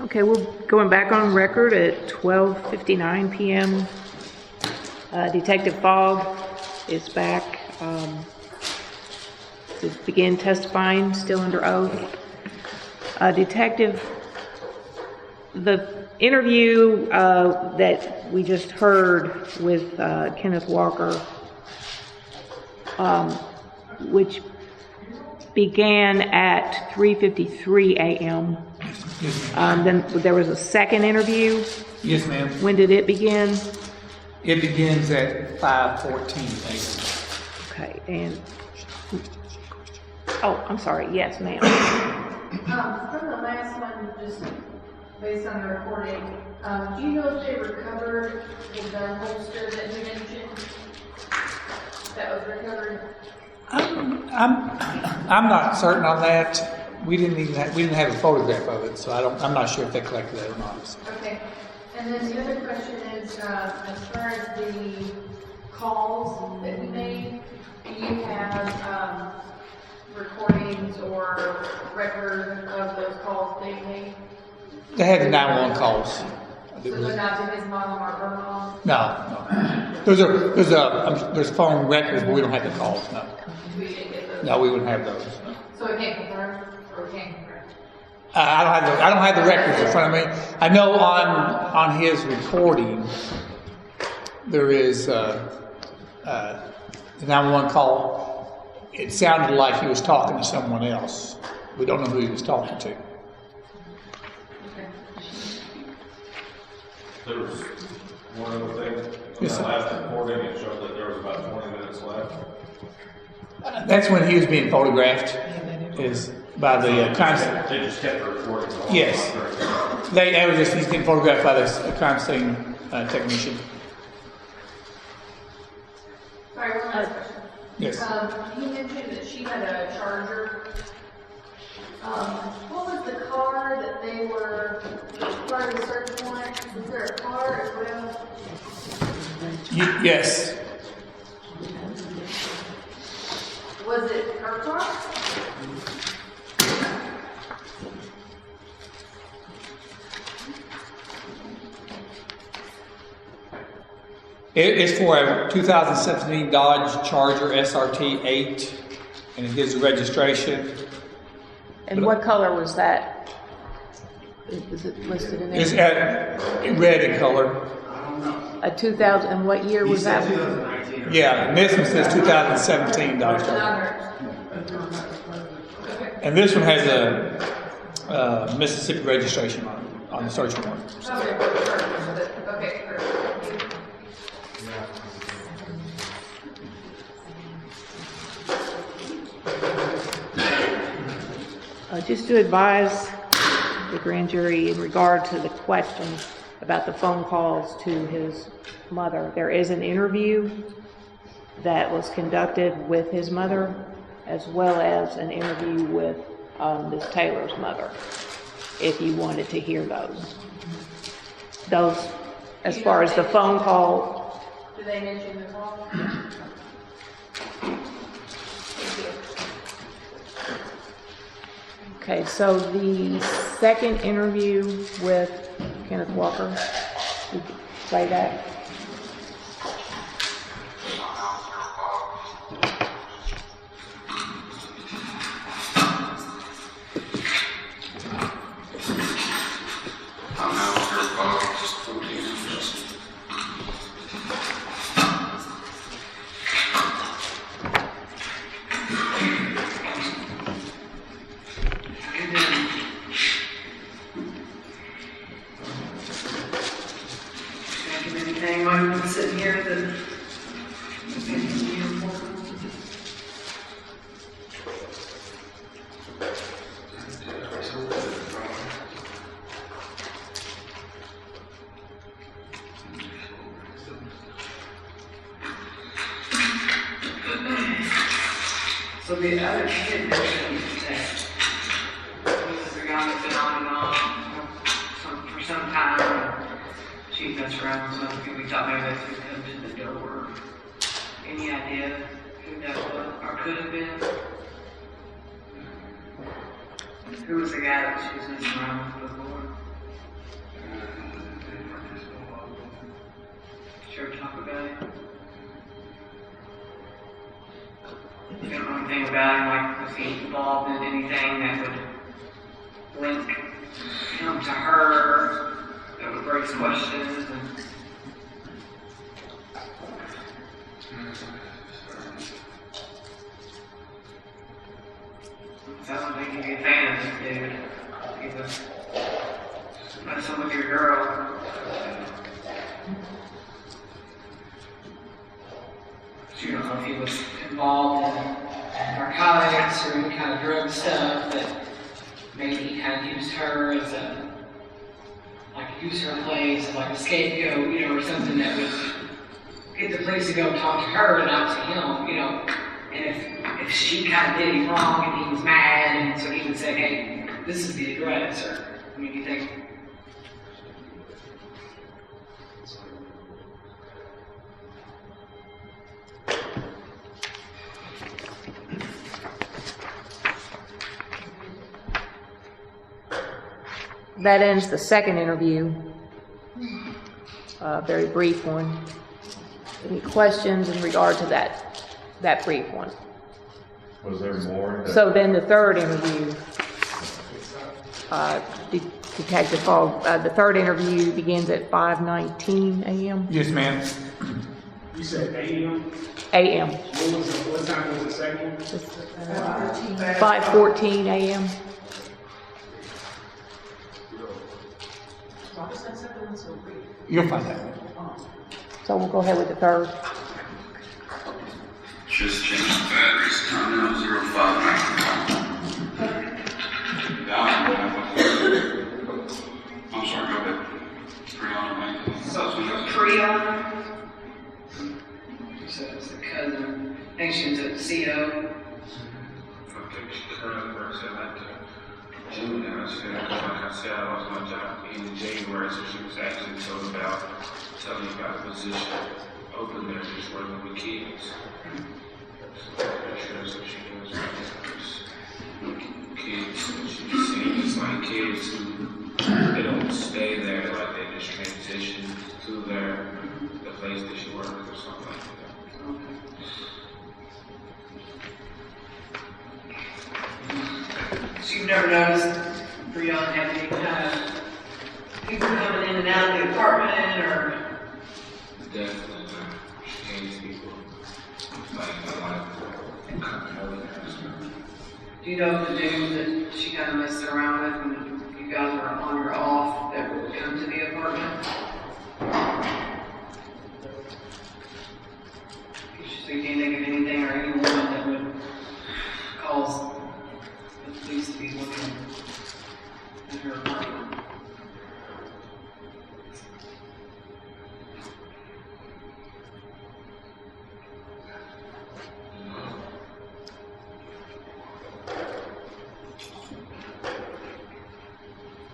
Okay, we're going back on record at 12:59 p.m. Detective Fogg is back to begin testifying, still under oath. Detective, the interview that we just heard with Kenneth Walker, which began at 3:53 a.m. Then there was a second interview. Yes, ma'am. When did it begin? It begins at 5:14 a.m. Okay, and oh, I'm sorry. Yes, ma'am. From the last one, just based on the recording, do you know if they recovered the gun holster that you mentioned that was recovered? I'm not certain on that. We didn't have a photograph of it, so I'm not sure if they collected that or not. Okay. And then the other question is, as far as the calls that he made, do you have recordings or record of those calls they made? They had the 911 calls. So they're not to his mom or her mom? No. There's phone records, but we don't have the calls. No. We didn't get those? No, we wouldn't have those. No. So it can't confirm or it can't confirm? I don't have the records in front of me. I know on his recording there is the 911 call. It sounded like he was talking to someone else. We don't know who he was talking to. There was one other thing. Yes, In the sir. last recording, it showed that there was about 20 minutes left. That's when he was being photographed, is by the crime scene. They just kept the recording going. Yes. He's getting photographed by the crime scene technician. Sorry, one last question. Yes. He mentioned that she had a Charger. What was the car that they were part of the search warrant? Was there a car as well? Yes. Was it her car? It's for a 2017 Dodge Charger SRT 8, and it gives the registration. And what color was that? Is it listed in It's there? red in color. A 2000. And what year was that? Yeah, and this one says 2017 Dodge Charger. Not hers. And this one has a Mississippi registration on the search warrant. Okay, perfect. Okay, perfect. Just to advise the grand jury in regard to the question about the phone calls to his mother, there is an interview that was conducted with his mother, as well as an interview with Ms. Taylor's mother, if you wanted to hear those. Those, as far as the phone call. Did they mention the call? Okay, so the second interview with Kenneth Walker, you could play that. Anything while I'm sitting here that so the other kid mentioned that he was a guy that's been on and off for some time. She messed around with something. We thought maybe that's who come to the door. Any idea who that was or could have been? Who was the guy that she was messing around with before? anything about him, like was he involved in anything that would link him to her, that would raise questions. So I don't think he'd be a fan of this dude. He was messing with your girl. You don't know if he was involved in narcotics or any kind of drug stuff, that maybe he kind of used her as use her place as like a scapegoat, or something that would get the police to go talk to her and not to him, And if she kind of did him wrong and he was mad, and so he would say, hey, this is the address, or, you think. That ends the second interview, a very brief one. Any questions in regard to that brief one? Was there more? So then the third interview, Detective Fogg, the third interview begins at 5:19 a.m. Yes, ma'am. You said a.m.? a.m. What time was the second? 5:14 a.m. You'll find out. So we'll go ahead with the third. Just changed the batteries. Time now 05. I'm sorry, go ahead. Breonna? You said it was the cousin. I think she was at CO. Okay, she currently works at June, and like I said, I lost my job in January, so she was actually telling me about a position open there, just working with kids. So she goes kids, she seems like kids who they don't stay there, like they just transition to the place that she works or something like that. So you've never noticed Breonna had any kind of people coming in and out of the apartment, or? Definitely not. She hates people. Like a lot of Do you know if the dude that she kind of messed around with when you guys were on or off that would come to the apartment? Did you think anything of anything or anyone that would cause the police to be looking at her apartment?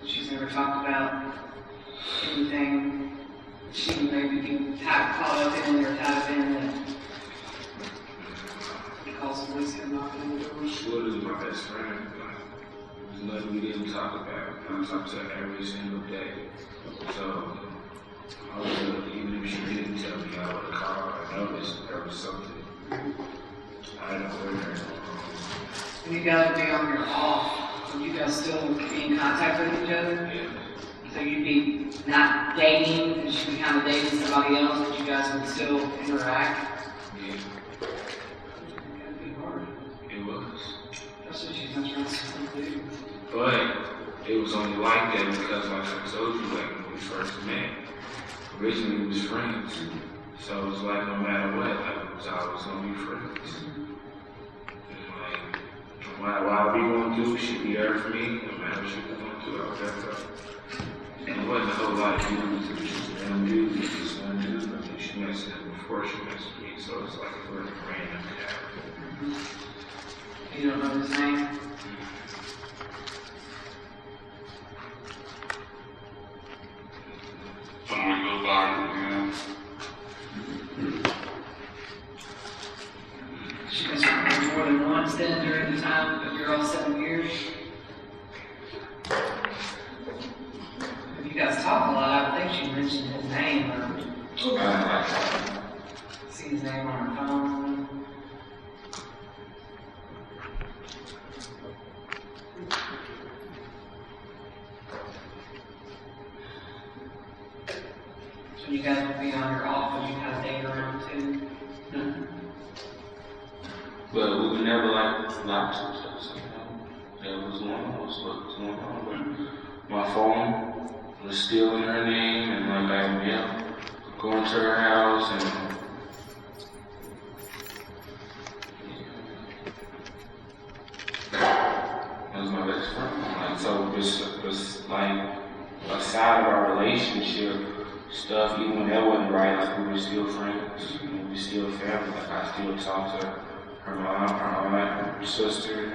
She's never talked about anything she would maybe be caught up in or tied up in that would cause the police to come knocking on the door. She was my best friend. There's nothing we didn't talk about. I talked to her every single day. So, even if she didn't tell me, I would have called. I noticed there was something. I don't know. When you guys would be on your off, would you guys still be in contact with each other? Yeah. So you'd be not dating, and she'd be kind of dating somebody else, but you guys would still interact? Yeah. That'd be hard. It was. That's what she's not trying to do. But it was only like that because, like I told you, like when we first met, originally we was friends. So it was like no matter what, like we was always gonna be friends. And like, no matter what we gonna do, she'd be there for me. No matter what she was gonna do, I was there for her. And it wasn't a whole lot of dudes. It was just one dude. Just one dude. I mean, she messed with him before she messed with me. So it's like a really random guy. You don't know his name? Someone go by, She was around more than once then during the time of your all 7 years? You guys talk a lot. I would think she mentioned his name or see his name on her phone. So you guys would be on your off and you kind of date around too. But we would never like lie to each other, so, you know. That was going on, was what was going on. But my phone was still in her name, and like going to her house and. That was my best friend. Like, so it was like a side of our relationship stuff, even when that wasn't right, like we were still friends, we were still family. Like I still talk to her mom, her aunt, her sister,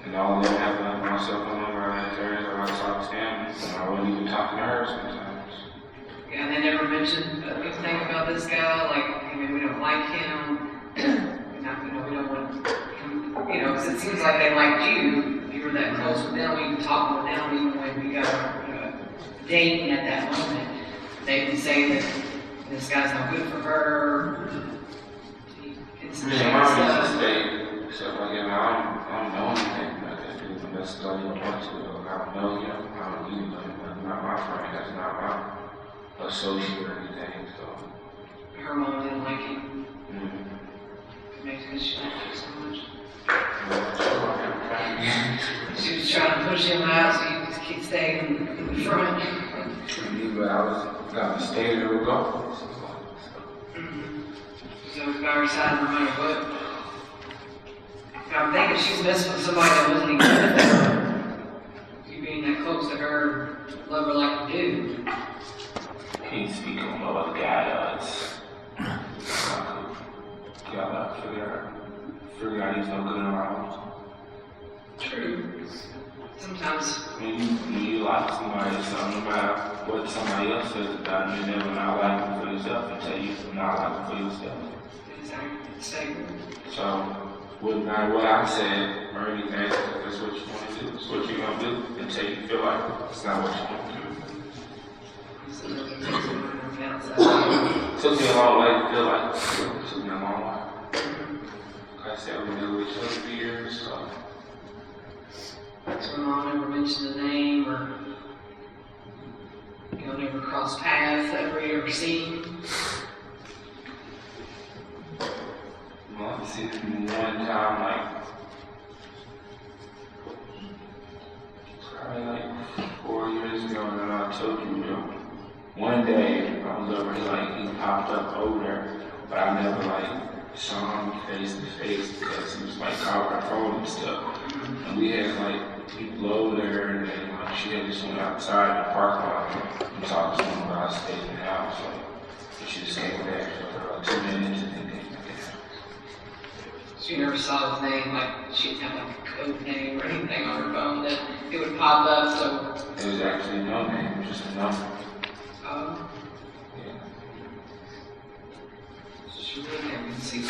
and all of them have like my cell phone number. I had hers, or I talk to them, and I wouldn't even talk to her sometimes. Yeah, and they never mentioned anything about this guy, like, I mean, we don't like him, we don't want him, because it seems like they liked you. You were that close with them, we even talked with them, even when we got dating at that moment. They would say that this guy's not good for her. Yeah, my business state, stuff like that. I don't know anything about that dude unless I don't want to. I don't know him. I don't even know him. That's not my friend. That's not my associate or anything. So. Her mom didn't like him. Mm-hmm. Maybe because she liked you so much. Yeah. She was trying to push him out so you just keep staying in the front. But I was gonna stay there regardless. So by her side no matter what. I'm thinking she's messing with somebody that wasn't even good at her. You being that close to her, love her like you do. Can't speak on what other guy does. Gotta figure out he's no good around. True. Sometimes. When you like somebody, so no matter what somebody else says about you, never not like them for yourself until you not like them for yourself. Exactly. So, wouldn't matter what I said or anything, that's what you want to do. It's what you're going to do until you feel like it's not what you want to do. It took me a long way to feel like it. It took me a long way. Like I said, we knew each other for years, so. So mom never mentioned the name or never crossed paths ever seen. Well, I see one time, like, probably like 4 years ago, and then I told you, one day I was over here, like, he popped up over there, but I never, like, saw him face to face because he was, like, calling our phone and stuff. And we had, like, people over there, and then, like, she had just went outside in the parking lot and talked to him about staying in the house, like, she just came back for like 2 minutes and then came back. So you never saw his name, like she didn't have like a code name or anything on her phone that it would pop up, so. It was actually no name, it was just a number. Oh. Yeah. So she really never see.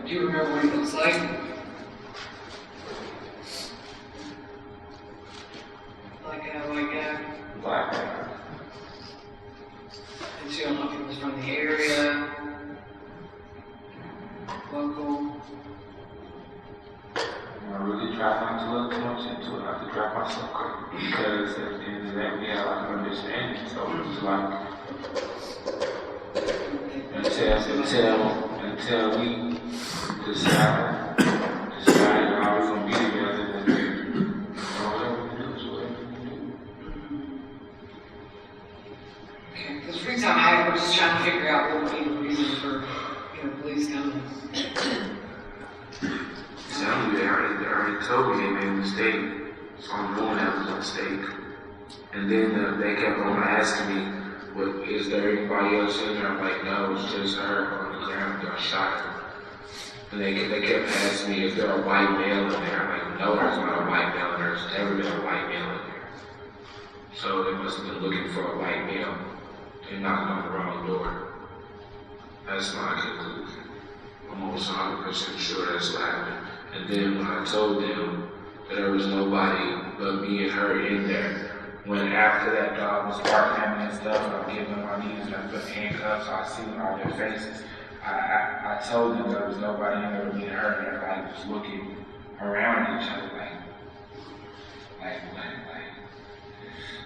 Do you remember what he looks like? Like a white guy? Black guy. And so I don't know if he was from the area, local. I really tried not to look too much into it, not to drive myself crazy. Because at the end of the day, we had like an understanding. So it was like, until we decided how we're going to be together, then whatever we do is whatever we do. Okay, because free time I had, we're just trying to figure out what would be the reason for, police coming. Exactly, they already told me they made a mistake. So I'm knowing that was a mistake. And then they kept on asking me, is there anybody else in there? I'm like, no, it's just her on the ground. I shot her. And they kept asking me, is there a white male in there? I'm like, no, there's not a white male in there. There's never been a white male in there. So they must have been looking for a white male and knocked on the wrong door. That's my conclusion. I'm almost 100% sure that's what happened. And then when I told them that there was nobody but me and her in there, when after that dog was barking at me and stuff, and I'm getting on my knees and I put handcuffs, I see all their faces. I told them there was nobody in there but me and her, and they're like just looking around each other like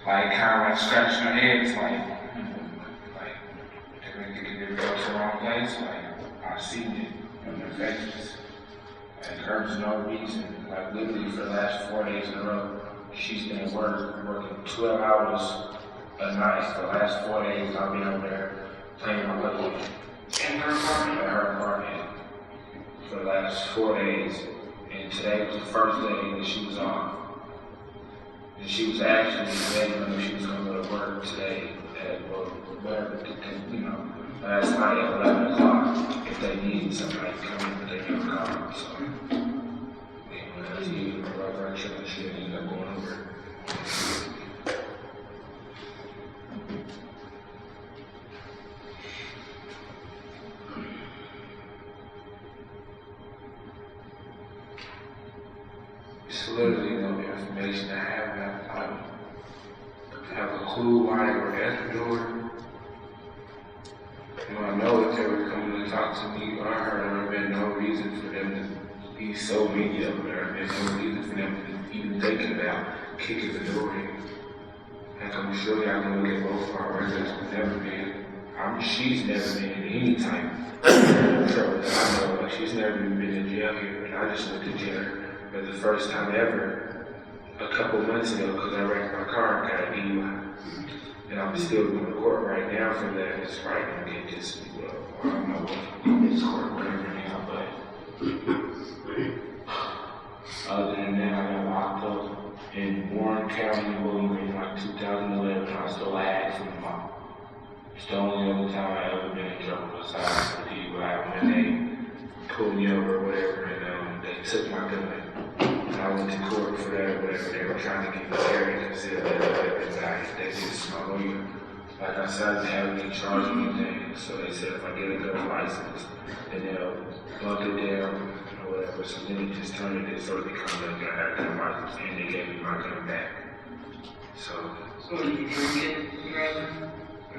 like kind of like scratching her head, did it go to the wrong place? Like, I seen it on their faces. Like, there's no reason, like literally for the last 4 days in a row, she's been at work, working 12 hours a night. For the last 4 days, I've been over there playing my little In her apartment. at her apartment for the last 4 days. And today was the first day that she was off. And she was actually letting me know she was going to go to work today at, well, whatever, you know, last night at 11 o'clock if they needed somebody to come in, but they never come. So, when I was using the right direction, and she ended up going over. It's literally no information I have. I have a clue why they were at the door. You know, I know if they were coming to talk to me or her, there would have been no reason for them to be so mean of her. There would have been no reason for them to even thinking about kicking the door in. Like, I'm sure y'all can look at both of our records. We've never been. She's never been in any type of trouble that I know of. She's never even been in jail here. And I just went to jail for the first time ever a couple months ago because I wrecked my car and got a DUI. And I'm still going to court right now for that. It's right to get this, well, I don't know what this court, whatever now, but other than that, I got locked up in Warren County, Bowling Green, like 2011. I stole a hat from my mom. It's the only other time I ever been in trouble besides the DUI when they pulled me over or whatever, and they took my gun. And I went to court for that or whatever. They were trying to get me carried and said that they just, my lawyer, like I said, I didn't have any charge or anything. So they said if I get a gun license, then they'll bump it down or whatever. So then they just turned it so it becomes like I had a gun license, and they gave me my gun back. So did you drink it, rather?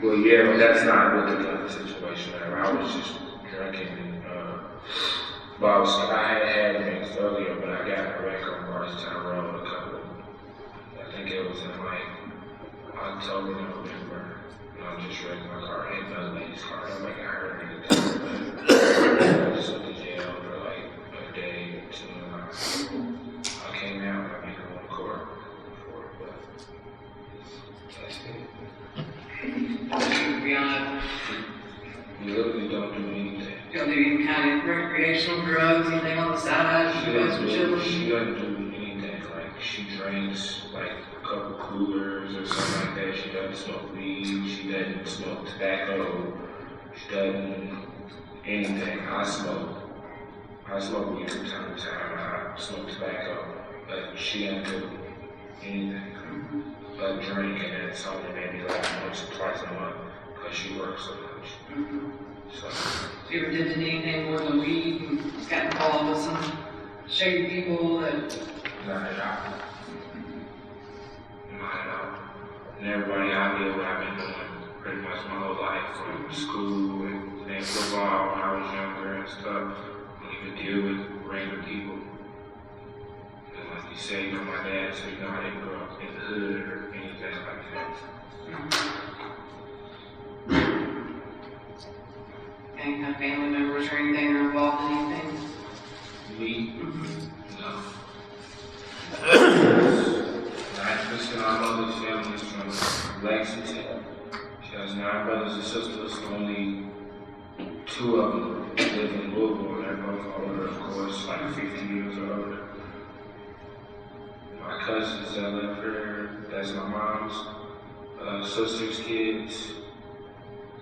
well, yeah, but that's not what the gun situation was. I was just drinking and, well, I had drinks earlier, but I got a wreck on Barstown Road I think it was in like October, November. And I just wrecked my car. I hit another lady's car. I got hurt in the car. I just went to jail for like a day or two. And I came out and I've been going to court before, but that's it. Breonna. You literally don't do anything. You don't do any kind of recreational drugs, anything on the side? She doesn't do anything. Like, she drinks like a couple coolers or something like that. She doesn't smoke weed. She doesn't smoke tobacco. She doesn't anything. I smoke weed from time to time. I smoke tobacco. But she doesn't do anything. But drink, and it's only maybe like once or twice a month because she works so much. So you ever did anything more than weed and got involved with some shady people that... Not at all. Not at all. And everybody out there, what I've been doing pretty much my whole life, from school and playing football when I was younger and stuff. I don't even deal with random people. And like you say, you know my dad, so you know I didn't grow up in the hood or anything like that. Any kind of family members or anything are involved in anything? Me? No. Nine percent of our mother's family is from Lexington. She has 9 brothers and sisters. Only 2 of them live in Louisville, and they're both older, of course, like 50 years or older. My cousins that live here, that's my mom's sister's kids.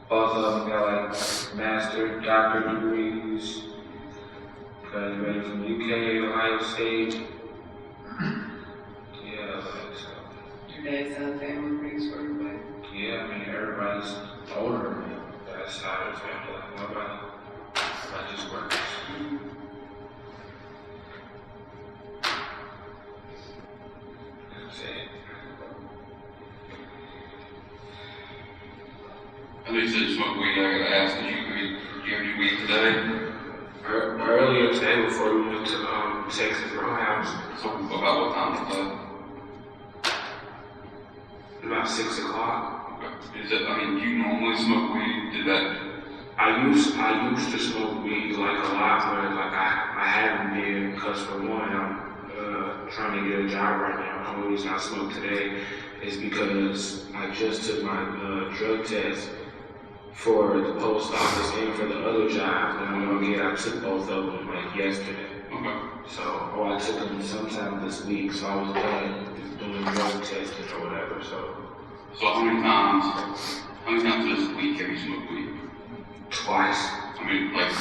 Both of them got like master, doctor degrees. Graduated from UK, Ohio State. Yeah, like so. Your dad's side of the family pretty squared away? Yeah, I mean everybody's older than me. That side of the family, like nobody. I just works. That's it. I know you said you smoke weed. I gotta ask, did you have any weed today? Earlier today, before we went to Texas Roadhouse. So about what time today? About 6 o'clock. Okay. Is that, I mean, you normally smoke weed? Did that? I used to smoke weed like a lot, but like I haven't been, because for one, I'm trying to get a job right now. The only reason I smoke today is because I just took my drug test for the post office and for the other job that I'm gonna get. I took both of them like yesterday. Okay. So, I took them sometime this week, so I was done doing drug testing or whatever, so. So how many times this week have you smoked weed? Twice. I mean, what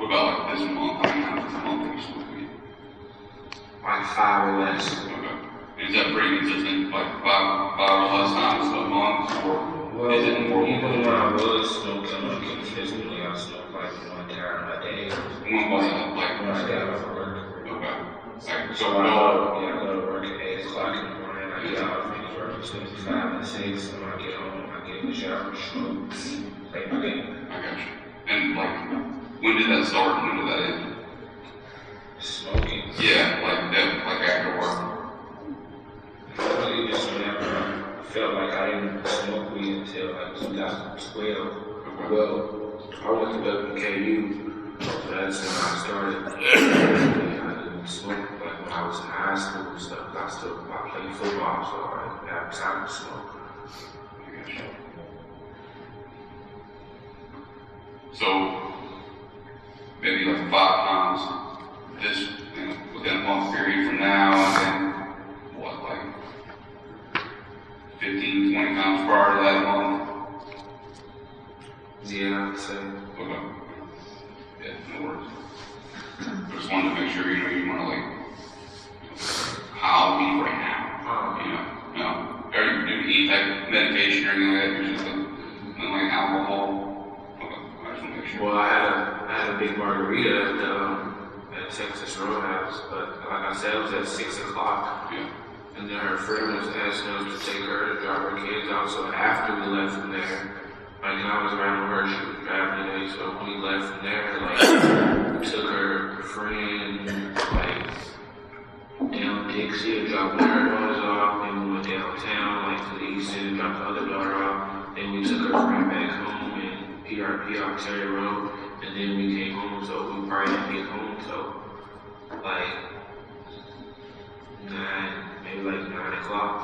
about this month? How many times this month have you smoked weed? Like 5 or less. Okay. Is that pretty consistent, like five or less times a month, or is it more? Even when I was smoking consistently, I smoked like 1 time a day. When was it? Like When I got off work. Okay. Like, So I go to work at 8 o'clock in the morning. I get off anywhere between 5 and 6. And when I get home, I get in the shower, smoke, play my game. I got you. And like, when did that start and when did that end? Smoking. Yeah, like after work. Really just whenever I felt like I didn't smoke weed until like 2012. Okay. Well, I went to WKU, so that's when I started. I didn't smoke like when I was in high school and stuff. I played football, so I didn't have time to smoke. I got you. So, maybe like 5 times this, within a month period from now, and then, what, like 15, 20 times prior to that month? Yeah, I'd say. Okay. Yeah, no worries. I just wanted to make sure, you want to like, how be right now, no. Are you doing any type of medication or anything like that? You're just like alcohol? Okay, I just want to make sure. Well, I had a big margarita at Texas Roadhouse, but like I said, it was at 6 o'clock. Yeah. And then her friend was asking us to take her to drive her kids out. So after we left from there, like I was riding with her, she was driving today. So when we left from there, like we took her friend like down Dixie to drop one of her daughters off. Then we went downtown, like to the east end, dropped the other daughter off. Then we took her friend back home in PRP Ontario Road. And then we came home, so we probably didn't get home till like 9 o'clock.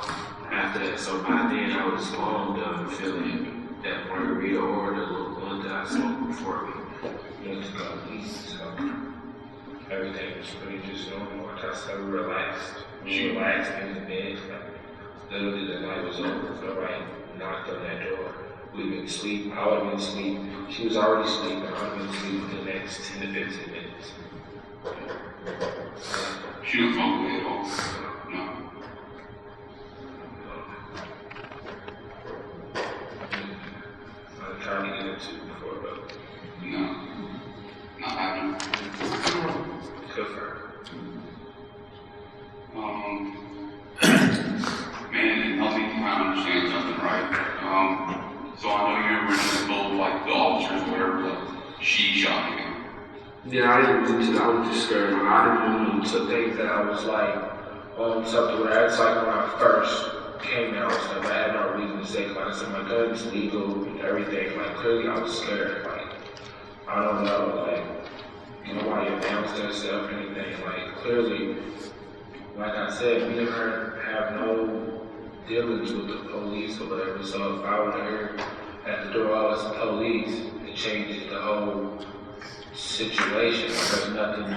After that, so by then I was long done feeling that margarita or the little blunt that I smoked before we went to go eat. So everything was pretty just normal. Like I said, we relaxed. We relaxed in the bed. Like, literally the night was over. Nobody knocked on that door. We've been asleep. I would have been asleep. She was already sleeping. I would have been asleep for the next 10 to 15 minutes. She don't smoke weed at all? No. I'm trying to get into it before, but No. Not happening. good for her. Man, and help me kind of understand something, right? So I know you originally told like the officers or whatever, like she shot you. Yeah, I was just scared. I didn't want to think that I was like something where it's like when I first came out and stuff, I had no reason to say, like I said, my gun's legal and everything. Like clearly I was scared. Like I don't know, like nobody announced themselves or anything. Like clearly, like I said, we never have no dealings with the police or whatever. So if I were here at the door, oh, it's the police, it changes the whole situation. There's nothing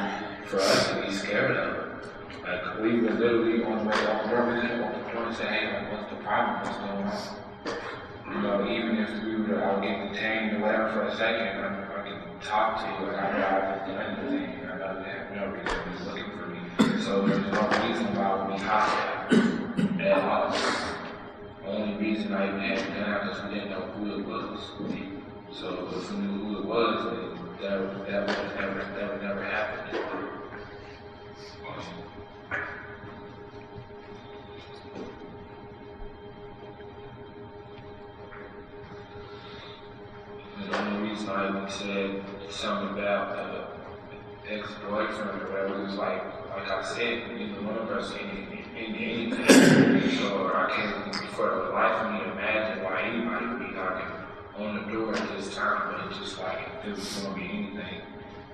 for us to be scared of. Like we were literally on the way on Birmingham on the point and say, hey, like, what's the problem? What's going on? You know, even if we were out getting detained or whatever for a second, I can talk to you. Like I know I haven't done anything. I know they have no reason to be looking for me. So there's no reason why I would be hostile at all. The only reason I even had a gun out because we didn't know who it was. So if we knew who it was, then that would never happen. The only reason I even said something about ex-boyfriend or whatever, it's like I said, neither one of us in anything. So I can't for the life of me imagine why anybody would be knocking on the door at this time, but it's just like, if it was going to be anything,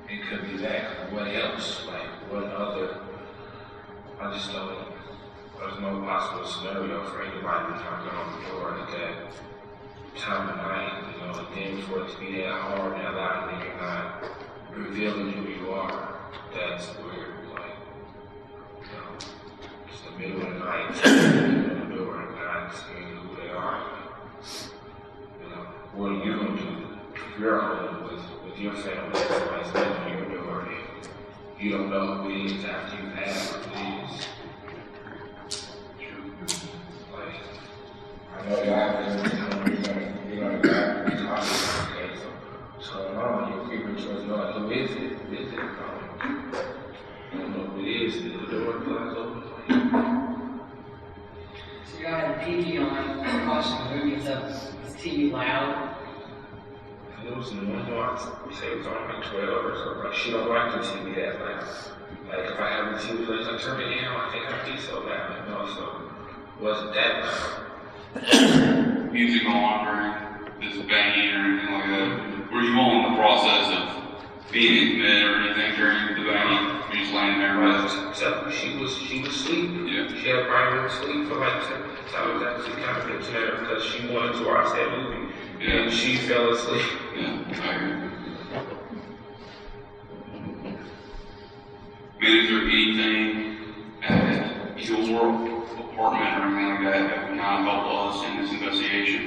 it could be that. What else? Like, what other? I just don't, there's no possible scenario for anybody to knock on the door at that time of night, you know, and then for it to be that hard, that loud, and you're not revealing who you are. That's weird. Like, you know, it's the middle of the night, on the door and not seeing who they are. You know, what are you going to do if you're home with your family, somebody's knocking on your door, and you don't know who it is after you've had who it is? Like, I know you're going to grab the coffee, okay, so what's going on? You're creeping towards me, like, who is it? Who is it? I don't know who it is. The door flies open. So you had the TV on, watching the movie, so is TV loud? It was normal. I say it was on like 12 or so. Like, she don't like the TV that loud. Like, if I have the TV playing, I turn it down, I think I'd be so loud. You know, so it wasn't that loud. Music on during this banging or anything like that? Were you all in the process of being intimate or anything during the banging? Were you just laying there? So she was asleep. Yeah. She had probably been asleep for like 10 minutes. I was actually kind of intimate her because she wanted to watch that movie. Yeah. And she fell asleep. Yeah, I agree. Man, is there anything at your apartment or anything like that that would kind of help us in this investigation?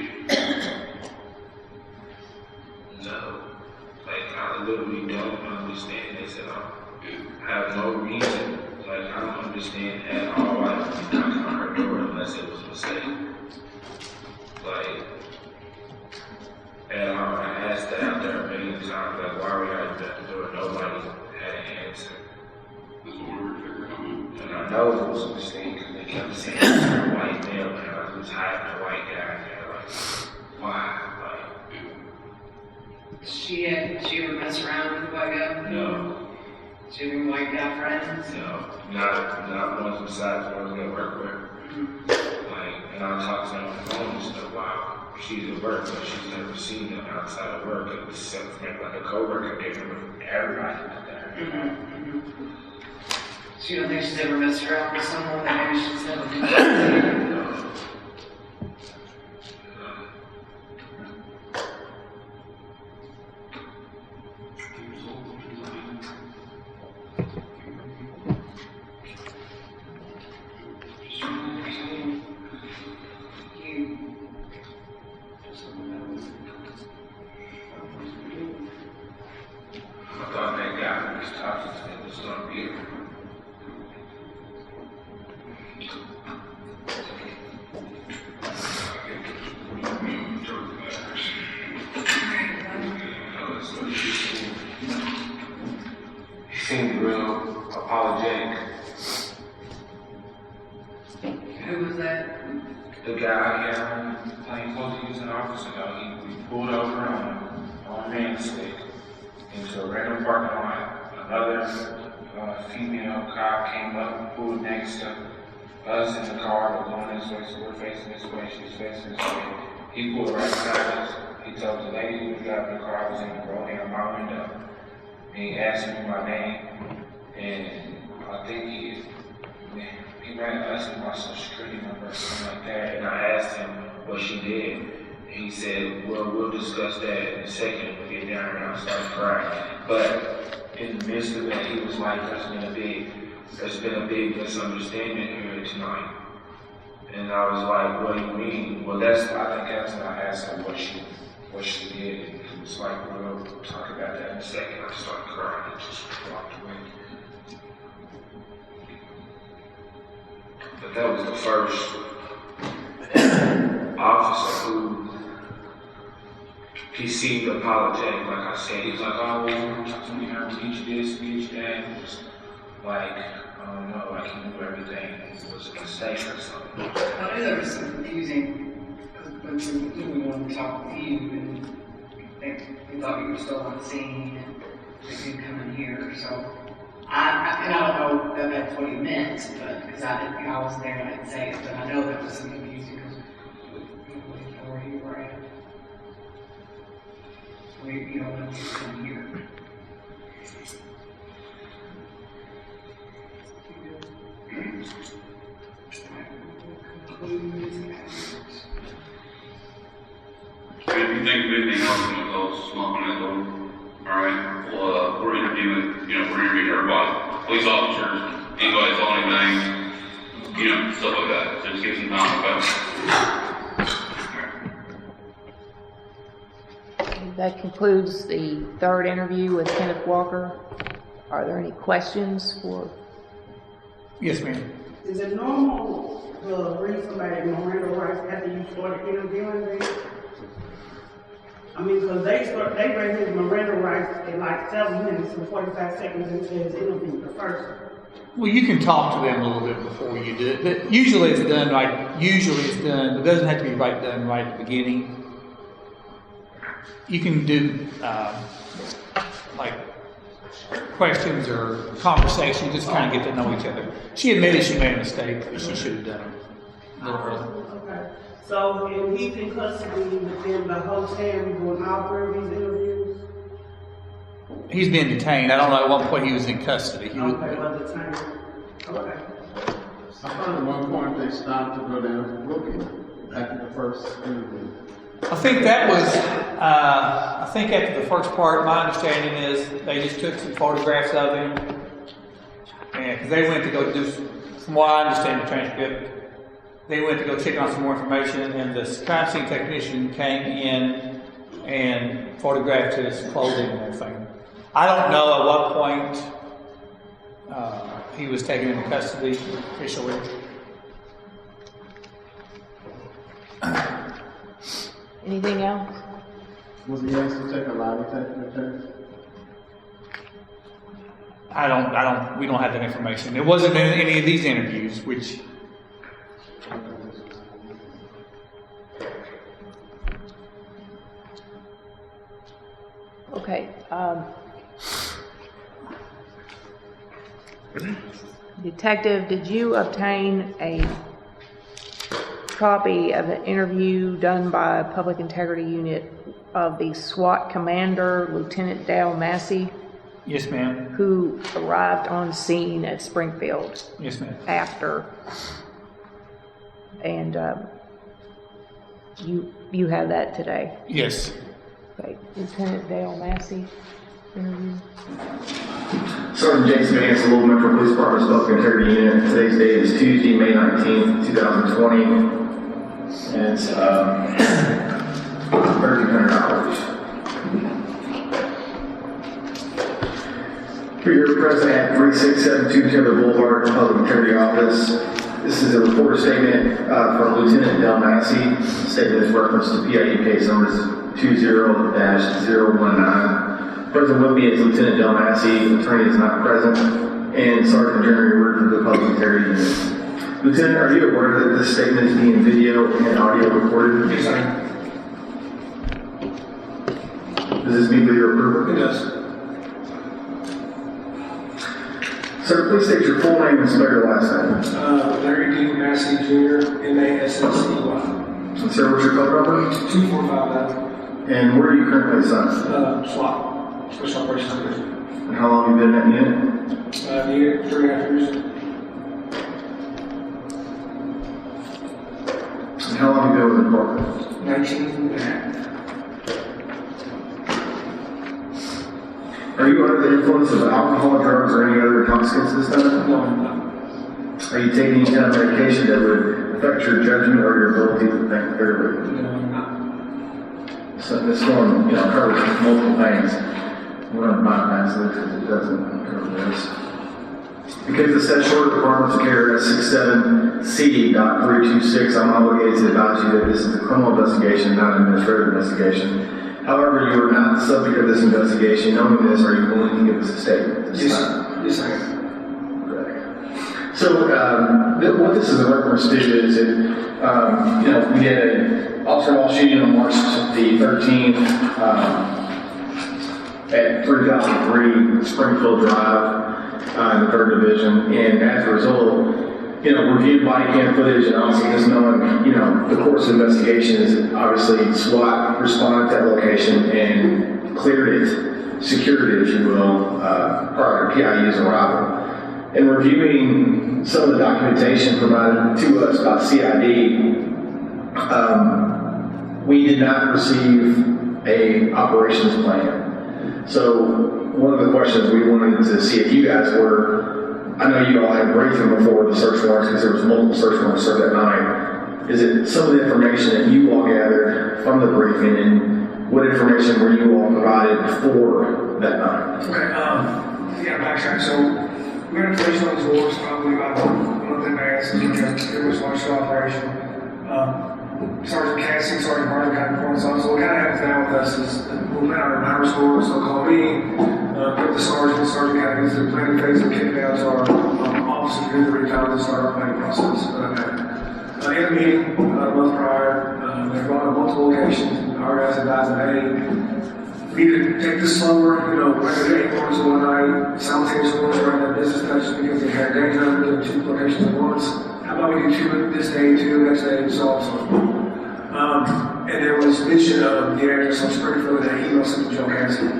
No. Like, I literally don't understand this at all. Yeah. I have no reason. Like, I don't understand at all why I would be knocking on her door unless it was a mistake. Like, and I asked that out there a million times, like, why were you at the door? Nobody had an answer. That's what we were figuring out. And I know it was a mistake because they kept saying it was a white male and I was hiding a white guy. And like, why? Like, She ever mess around with the white guy? no, She ever white guy friends? no, not ones besides ones that work with. Like, and I talked to her on the phone and stuff. Wow, she's at work, but she's never seen them outside of work except for maybe like a coworker dinner with everybody out there. So you don't think she's ever messed around with someone that maybe she's never been with? No. I thought that guy who was talking to me was going to be here. He seemed real apologetic. Who was that? The guy, yeah, like supposed to use an officer, though, he pulled over on Main Street into a random parking lot. Another female cop came up and pulled next to us in the car. We're going this way, so we're facing this way, she's facing this way. He pulled right beside us. He told the lady who was driving the car, I was in the road down my window. And he asked me my name, and I think he ran us in my social security number or something like that. And I asked him what she did. He said, well, we'll discuss that in a second when we get down there. And I started crying. But in the midst of that, he was like, there's been a big misunderstanding here tonight. And I was like, what do you mean? Well, I think that's when I asked him what she did. And he was like, well, we'll talk about that in a second. I started crying and just walked away. But that was the first officer who he seemed apologetic. Like I said, he's like, oh, well, talk to me, I will get you this, get you that. It was like, I don't know, I can do everything. It was a mistake or something. I knew that was so confusing because we wanted to talk with you and they thought you were still on the scene. they can come in here, so. And I don't know that that's what he meant, but, because I wasn't there and I didn't say it, but I know that was some confusing, because we didn't know where you were at. We, when you come here. So if you think of anything else, I'm gonna close, knock on that door. Alright, well, we're interviewing everybody, police officers, anybody that's on anything, stuff like that. So just give some time, okay? That concludes the third interview with Kenneth Walker. Are there any questions for? Yes, ma'am. Is it normal to read somebody Miranda rights after you started interviewing them? I mean, because they read his Miranda rights in like 7 minutes and 45 seconds into his interview, the first one. Well, you can talk to them a little bit before you do it. But usually it's done. It doesn't have to be done right at the beginning. You can do like questions or conversation, just kind of get to know each other. She admitted she made a mistake, but she should have done it a little earlier. Okay. So, and he's in custody within the whole time doing all 3 of these interviews? He's been detained. I don't know at what point he was in custody. Okay, well, detained. Okay. I heard at one point they stopped to go down looking after the first interview. I think that was, I think after the first part, my understanding is they just took some photographs of him. And because they went to go do, from what I understand the transcript, they went to go check on some more information, and the crime scene technician came in and photographed his clothing and everything. I don't know at what point he was taken into custody officially. Anything else? Was he asked to take a lie detector test? We don't have that information. It wasn't in any of these interviews, which. Okay. Detective, did you obtain a copy of an interview done by a public integrity unit of the SWAT commander, Lieutenant Dale Massey, Yes, ma'am. who arrived on scene at Springfield Yes, ma'am. after? And you have that today? Yes. Okay. Lieutenant Dale Massey interview. Sergeant Jason Vance, Louisville Metro Police Department's Public Integrity Unit. Today's date is Tuesday, May 19th, 2020. And it's $1,300. For your present at 3672 Taylor Boulevard, Public Integrity Office. This is a reporter statement from Lieutenant Dale Massey. Statement is reference to PIU case numbers 20-019. Present with me is Lieutenant Dale Massey. Attorney is not present. And Sergeant Jeremy Word for the Public Integrity Unit. Lieutenant, are you aware that this statement is being video and audio recorded? Yes, sir. Does this meet with your approval? It does. Sir, please state your full name and spell your last name. Larry D. Massey Jr., M-A-S-S-E-Y. And sir, what's your code number? 2459. And where are you currently assigned? SWAT, Special Operations Division. And how long have you been in that unit? Unit, 3.5 years. And how long have you been with the department? 19 and a half. Are you under the influence of alcohol, drugs, or any other intoxicants this time? No, I'm not. Are you taking any kind of medication that would affect your judgment or your ability to think clearly? No, I'm not. So this one, covers multiple things. We're not bypass it because it doesn't cover this. Because the statutory requirements of KRS 67C.326, I'm obligated to advise you that this is a criminal investigation, not an administrative investigation. However, you are not the subject of this investigation. Knowing this, are you willing to give us a statement? Yes, I am. So, what this is a reference to is that, we had an officer wall shooting on March the 13th. at 3003 Springfield Drive in the 3rd Division. And as a result, reviewed body cam footage and also just knowing, the course of investigation is obviously SWAT responded to that location and cleared it, secured it, if you will, prior to PIU's arrival. And reviewing some of the documentation provided to us by CID, we did not receive a operations plan. So one of the questions we wanted to see if you guys were, I know you all had briefing before the search warrants because there was multiple search warrants served that night. Is it some of the information that you all gathered from the briefing, and what information were you all provided for that night? Okay, backtrack. So we had information on these wars probably about a month in advance. There was large scale operation. Sergeant Cassie, Sergeant Barton kind of points on. So what kind of happens now with us is we'll put out our power scores. They'll call me, put the sergeant kind of gets the planning phase and kick it out to our officers who do the recon and start our planning process. In the meeting, a month prior, they brought up multiple locations. Our guys advised them, hey, we need to take this slower, regular 8 orders in one night, simultaneous orders around that business touches because they had day numbers in 2 locations at once. How about we do 2 this day, 2 next day, and so on and so forth. And there was mention of the address on Springfield that email sent to Joe Cassie.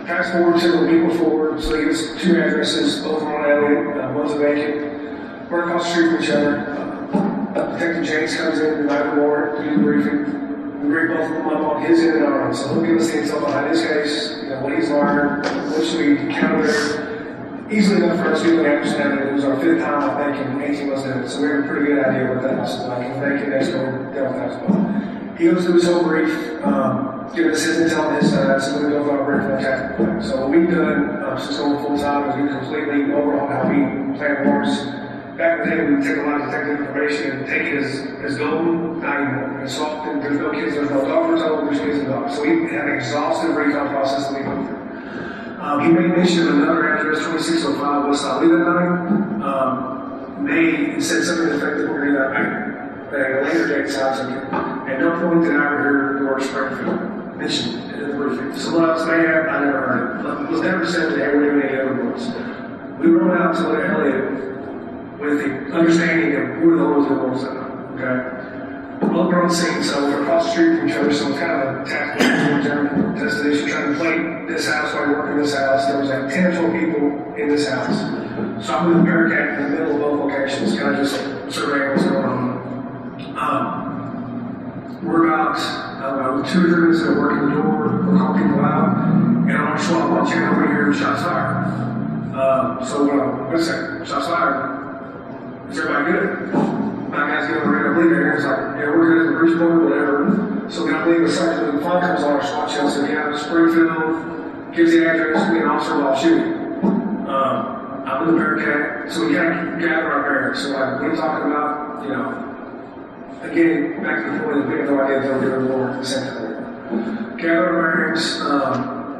Fast forward several people forward, so he gives 2 addresses, both on Elliott, one's a vacant. We're across the street from each other. Detective James comes in, the warrant, we do the briefing. We brief both of them up on his end and our own. So he'll give us the intel behind his case, what he's learned, which we counter. Easily enough for us to understand that it was our 5th time, I think, in 18 months doing it. So we have a pretty good idea what that house is like. And thank you, next door, dealt with that as well. He goes through his whole brief, giving us his intel on his side, so we go through our brief on the tactical plan. So what we've done since going full time is we completely overhauled how we plan wars. Back in the day, we would take a lot of detective information and take it as golden, not anymore. It's often, there's no kids, there's no dogs, there's kids and dogs. So we have an exhaustive recon process that we go through. He made mention of another address, 2605 West Side that night. They said something to the effect that we're going to do that night. At a later date, sounds like it. At no point did I ever hear the word Springfield mentioned in the briefing. Someone else may have, I never heard it. It was never said that we're doing any other words. We rode out to Elliott with the understanding of who the owners of the world are. Okay? Look on the scene, so we're across the street from each other, so it's kind of a tactical destination, trying to play this house while you're working this house. There was like 10 or 12 people in this house. So I'm with a barricade in the middle of both locations, kind of just surveying what's going on. We're about 2 or 3 minutes of working the door, we're calling people out, and on our SWAT watch, over here, shots fired. So, wait a second, shots fired. Is everybody good? My guys get on the radar, believe it. It's like, yeah, we're good at the bridge board, whatever. So we don't believe the sergeant of the flight comes on our SWAT shell, says, yeah, Springfield, gives the address, we an officer while shooting. I'm in the barricade, so we kind of gather our bearings. So like, what are you talking about? Again, back to the point that we have no idea if they'll do it more essentially. Gather our bearings,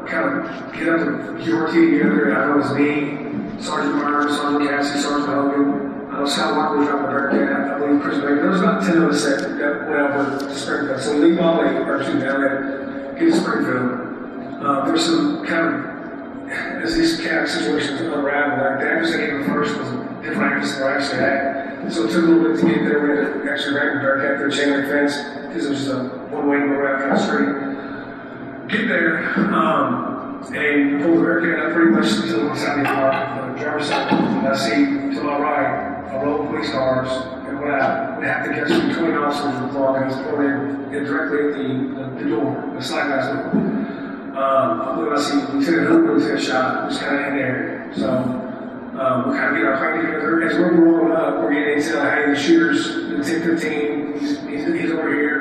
kind of get up the QRT together. I know it's me, Sergeant Myers, Sergeant Cassie, Sergeant Hogan. Scott Walker was dropping a barricade, I believe Chris Baker. There was about 10 of us that went over to Springfield. So we leave all the R2 down there, get to Springfield. There's some kind of, as these kind of situations unravel, like the address I gave first was a different address than I actually had. So it took a little bit to get there. We had to actually wrap the barricade through a chain link fence because it was just a one-way go around kind of street. Get there, and pull the barricade up pretty much to the side of the car, the driver's side. And I see to my right, a row of police cars, and what I would have to catch between officers with long guns pointed directly at the door, the slide glass door. I believe I see Lieutenant Hooper take a shot, just kind of in there. So we're kind of getting our plan together. As we're rolling up, we're getting intel, hey, the shooter's in 1015, he's over here.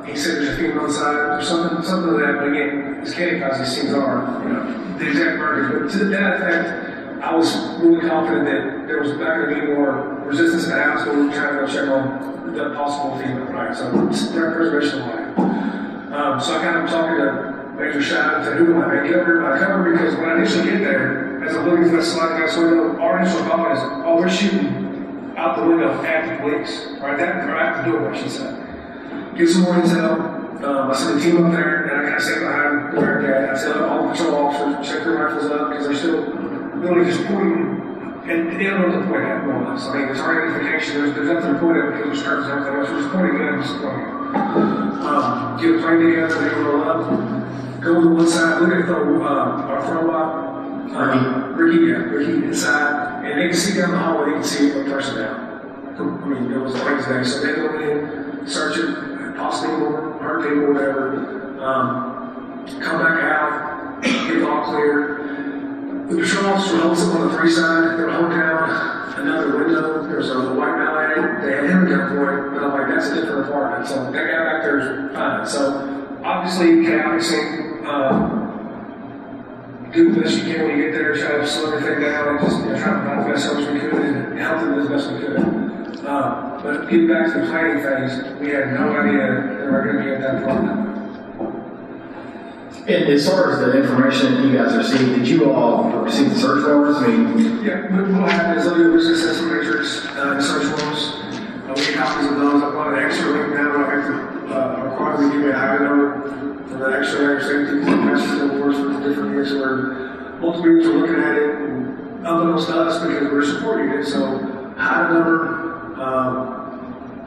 He said there's a female inside, or something of that, but again, it's candy because these things are, the exact murders. But to that effect, I was really confident that there was not going to be more resistance in the house, but we were trying to go check on the possible female, right? So, direct preservation of life. So I kind of talking to Major Shine, said, who am I? Get over my cover, because when I initially get there, as I'm looking for that sliding glass window, our initial thought is, oh, we're shooting out the window at the police, right? Or at the door, I should say. Get some more intel. I sent a team up there, and I kind of sat behind the barricade. I said, all the patrol officers, check their rifles up, because they're still literally just pointing, and they don't know what to point at, more or less. I mean, there's our identification, there's nothing to point at because there's curtains and everything else. We're just pointing guns, pointing. Get a plane together, they roll up, go to one side, look at our front lot, Ricky inside, and they can see down the hallway, they can see a person down. I mean, it was a crazy day, so they go in, search it, possibly hurt people, whatever, come back out, get it all clear. The patrol officer holds up on the 3 side, they're holding down another window, there's a white male in it, they had him gun point, but I'm like, that's a different apartment, so that guy back there is fine. So, obviously, chaotic scene, do the best you can when you get there, try to slow everything down, and just try to provide the best service we could, and help them as best we could. But getting back to the planning phase, we had no idea they were going to be at that point. And as far as the information that you guys received, did you all receive the search warrants? I mean, yeah, what happened is they'll do a risk assessment matrix, search warrants. We get copies of those. I wanted an extra link now. I have to require we give me a higher number for the extra layer of safety message awards for the different units where multiple units are looking at it, and unbeknownst to us because we're supporting it. So, higher number.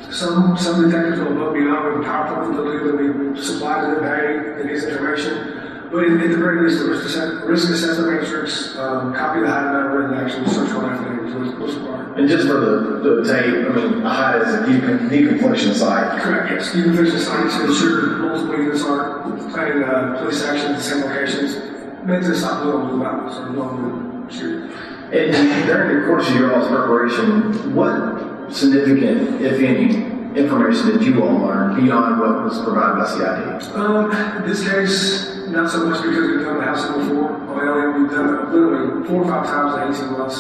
Some detectives will go beyond with the PowerPoint that we supply to the day that gets information. But at the very least, the risk assessment matrix, copy of the hide number, and the actual search warrant affidavit was required. And just for the tape, I mean, a hide is a deconfliction site. Correct, yes. Deconfliction sites to ensure multiple units are planning police action at the same locations. Meant to stop little blue violence or little shooting. And during the course of your all's preparation, what significant, if any, information did you all learn beyond what was provided by CID? In this case, not so much because we've done the housing before. We've done it literally 4 or 5 times in 18 months.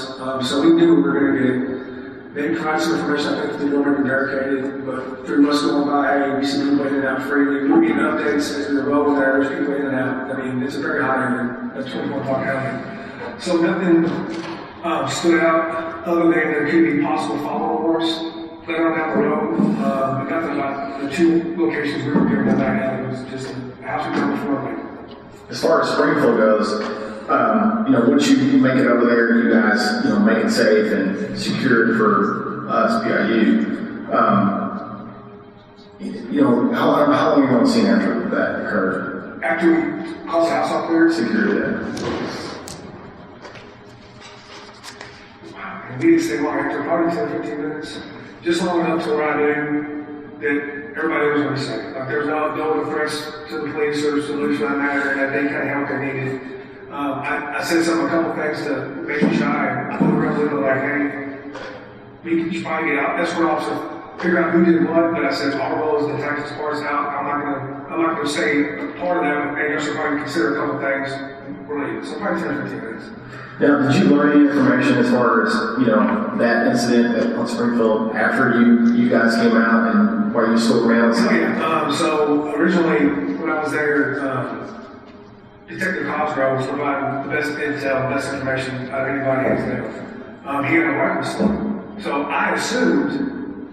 So we knew we were going to get. They provided some information, I think the door may be barricaded, but through us going by, hey, we see people in and out freely. We're getting updates as we're rolling there, there's people in and out. I mean, it's a very hot area, that's 24 Park Avenue. So nothing stood out other than there could be possible follow wars later on down the road. But nothing about the 2 locations we were given that night. It was just a house we done before. As far as Springfield goes, once you make it over there, you guys, make it safe and secure for us, PIU. How long are you going to see after that occurred? After we close the house up there? Secure that. Wow, and we didn't stay long after, probably 10 or 15 minutes. Just long enough to where I knew that everybody was going to be safe. Like there's no threats to the police or solution on that, and that they kind of help they needed. I said a couple things to make me shy. I put around a little like, hey, we should probably get out. That's where I'll figure out who did what. But I said our role is to take this part out. I'm not going to say part of that. But I should probably consider a couple things related. So probably 10 or 15 minutes. Now, did you learn any information as far as that incident on Springfield after you guys came out and while you still around? So originally when I was there. Detective Cosgrove was providing the best intel, best information out of anybody else there. He had a rifle slung. So I assumed,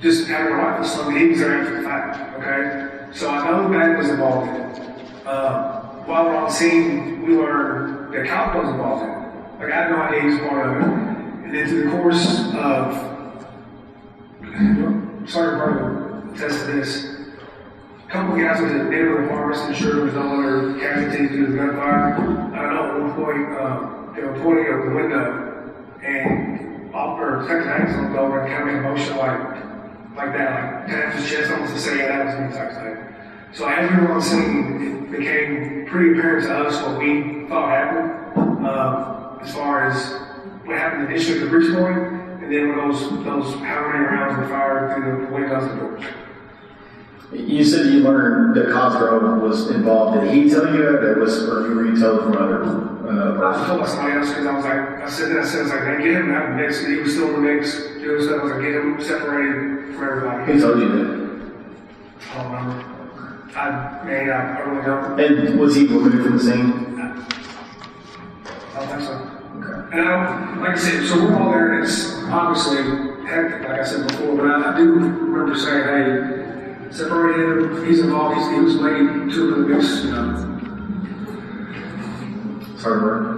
just having a rifle slung, he was there after the fact, okay? So I know Matt was involved in it. While we're on scene, we learned that Cop was involved in it. Like I had no idea he was part of it. And then through the course of, Sergeant Burger attested this, a couple of guys went to the neighborhood apartments to ensure there was no other casualties due to the gunfire. I don't know, at one point, they were pointing out the window, and Detective Hanks looked over and kind of made a motion like that, like tapped his chest almost to say, yeah, that was me type thing. So as we were on scene, it became pretty apparent to us what we thought happened, as far as what happened initially at the breach point, and then when those how many rounds were fired through the windows and doors. You said you learned that Cosgrove was involved. Did he tell you that, or were you told from another person? I told somebody else because I said, hey, get him out of the mix. He was still in the mix, doing stuff. I was like, get him separated from everybody. Who told you that? I don't remember. I really don't. And was he removed from the scene? I don't think so. Okay. And like I said, so we're all there, and it's obviously hectic, like I said before, but I do remember saying, hey, separate him. He's involved. He was made to the mix, you know. Sorry, Bert.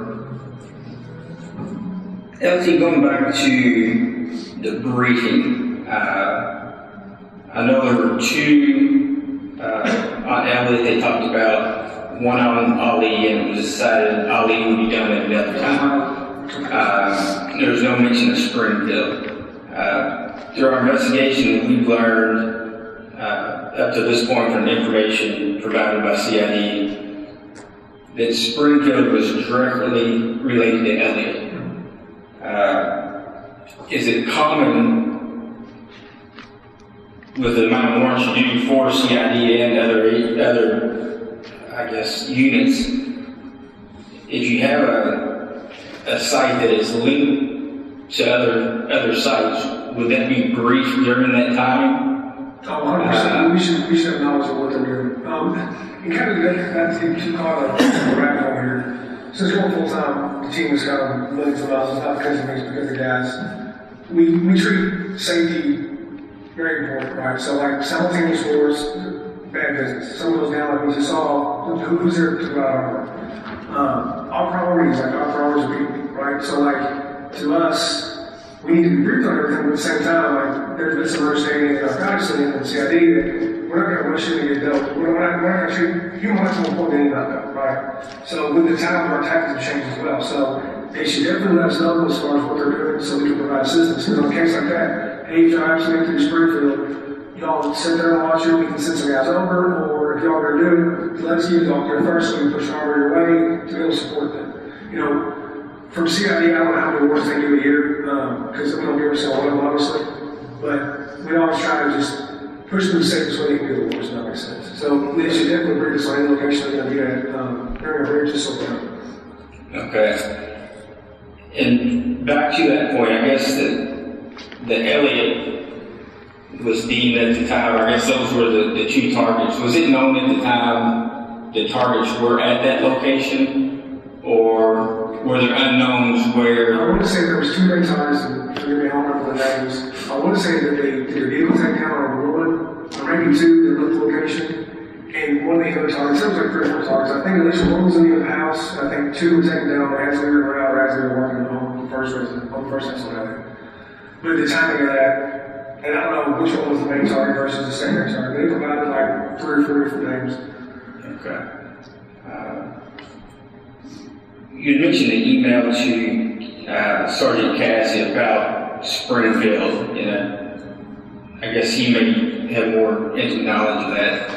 LT, going back to the briefing, I know there were two on Elliott. They talked about one on Ali, and it was decided Ali would be done at another time. There was no mention of Springfield. Through our investigation, we've learned up to this point from information provided by CID that Springfield was directly related to Elliott. Is it common with the amount of warrants you do for CID and other I guess, units, if you have a site that is linked to other sites, would that be briefed during that time? Oh, 100%. We should have knowledge of what they're doing. And kind of that's too caught up in the rabbit hole here. Since going full time, the team has got millions of dollars, not because of me, because of the guys. We treat safety very important, right? So like simultaneous wars, bad business. Someone goes down like we just saw, who's there to go out our priorities, like our priorities are people, right? So like to us, we need to be briefed on everything, but at the same time, like there's been some understanding in our Congressman and the CID that we're not going to rush in and get dealt. We're not going to treat human rights more important than anybody, right? So with the time, our tactics have changed as well. So they should definitely let us know as far as what they're doing so we can provide assistance. Because in a case like that, hey, if y'all actually through Springfield, y'all sit there and watch it, we can send some guys over, or if y'all are going to do it, let us get y'all there first so we can push our your way to be able to support them. You know, from CID, I don't know how many awards they do a year, because we don't give us all of them, obviously, but we always try to just push them the safest way they can do the awards, if that makes sense. So they should definitely bring us on any location they're going to be at, during a bridge, just so we know. Okay. And back to that point, I guess the Elliott was deemed at the time, I guess those were the two targets. Was it known at the time the targets were at that location, or were there unknowns where? I want to say there was two main targets, and forgive me, I don't remember the names. I want to say that they did a vehicle takedown on a ruin, or maybe two, they looked the location. And one of the other targets, it was like 3 or 4 targets. I think at least one was in the house, and I think 2 were taken down as we were around, or as we were working on the first resident, on the first incident. But the timing of that, and I don't know which one was the main target versus the secondary target. They provided like 3 or 4 different names. Okay. You mentioned the email to Sergeant Cassie about Springfield. You know, I guess he may have more intimate knowledge of that.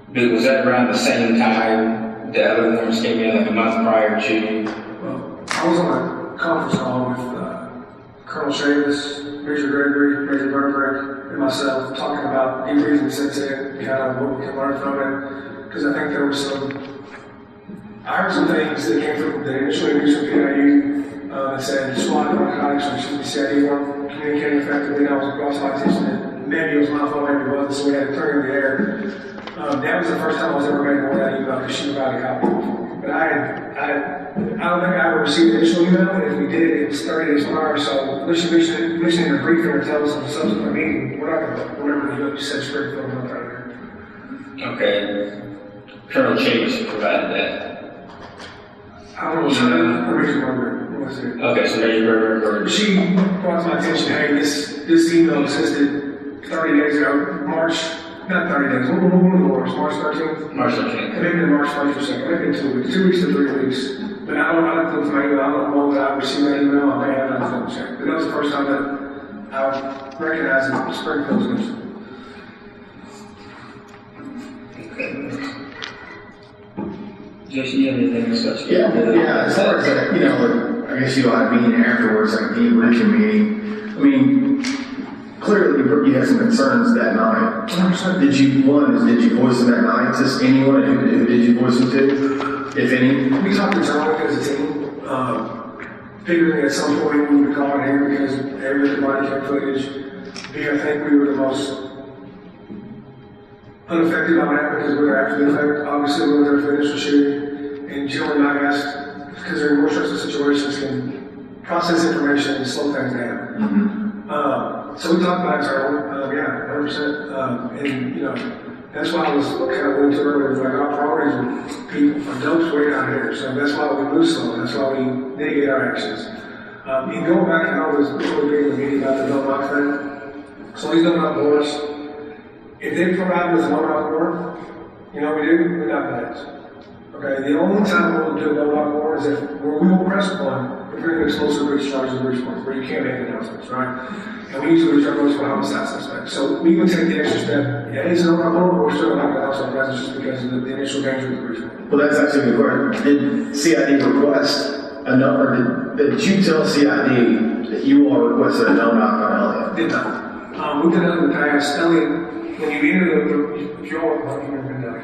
But was that around the same time the other warrants came in, like a month prior to? Well, I was on a conference call with Colonel Chavis, Major Gregory, Major Burbrick, and myself talking about debriefing since then, kind of what we can learn from it. Because I think there was I heard some things that came from the initial interviews from PIU that said SWAT narcotics or CID weren't communicating effectively. That was brought to my attention that maybe it was my fault, maybe it wasn't, so we had to turn in the air. That was the first time I was ever made aware of that email because she provided a copy. But I don't think I ever received an initial email, and if we did, it was 30 days prior. So mentioning in a briefing or tell us in a subsequent meeting, we're not going to remember you said Springfield month right here. Okay. Colonel Chavis provided that. I don't know, Major Burbrick, what was it? Okay, so Major Burbrick. She brought to my attention, hey, this email existed 30 days ago, not 30 days, one of the wars, March 13th? March 13th. Maybe in March 1st or 2nd, maybe in 2 weeks, 2 weeks to 3 weeks. But I don't look my email, I don't know that I received that email, I may have not double checked. But that was the first time that I recognized that Springfield was mentioned. Okay. Jason, you have anything to say? Yeah, as far as that, you know, I guess you'll have a meeting afterwards, like a debriefing meeting. I mean, clearly you had some concerns that night. 100%. Did you voice them that night to anyone? Who did you voice them to, if any? We talked to John as a team, figuring at some point we would call it here because everybody kept footage. I think we were the most unaffected by that because we were actually affected. Obviously, we were there for the initial shooting. And Jill and I asked, because they're in more stressful situations, can process information and slow things down. Mm-hmm. So we talked about it internally, yeah, 100%. And, you know, that's why I was kind of going to earlier, like our priorities are people, adults way down here. So that's why we move slow, that's why we mitigate our actions. And going back, and I was really big in the meeting about the no knock thing. So these no knock boards, if they provide us a no knock board, you know what we do? We knock heads. Okay, the only time we'll do a no knock board is if we will press one if you're in an explosive breach charges of breach point, where you can't make announcements, right? And we usually reserve those for homicide suspects. So we would take the extra step. Yeah, it's no knock board, but we're still not going to announce our presence just because of the initial danger of the breach point. Well, that's actually a good question. Did CID request a no, or did you tell CID that you all requested a no knock on Elliott? Did not. We did that in the past. Elliott, when you enter if you all have never been there,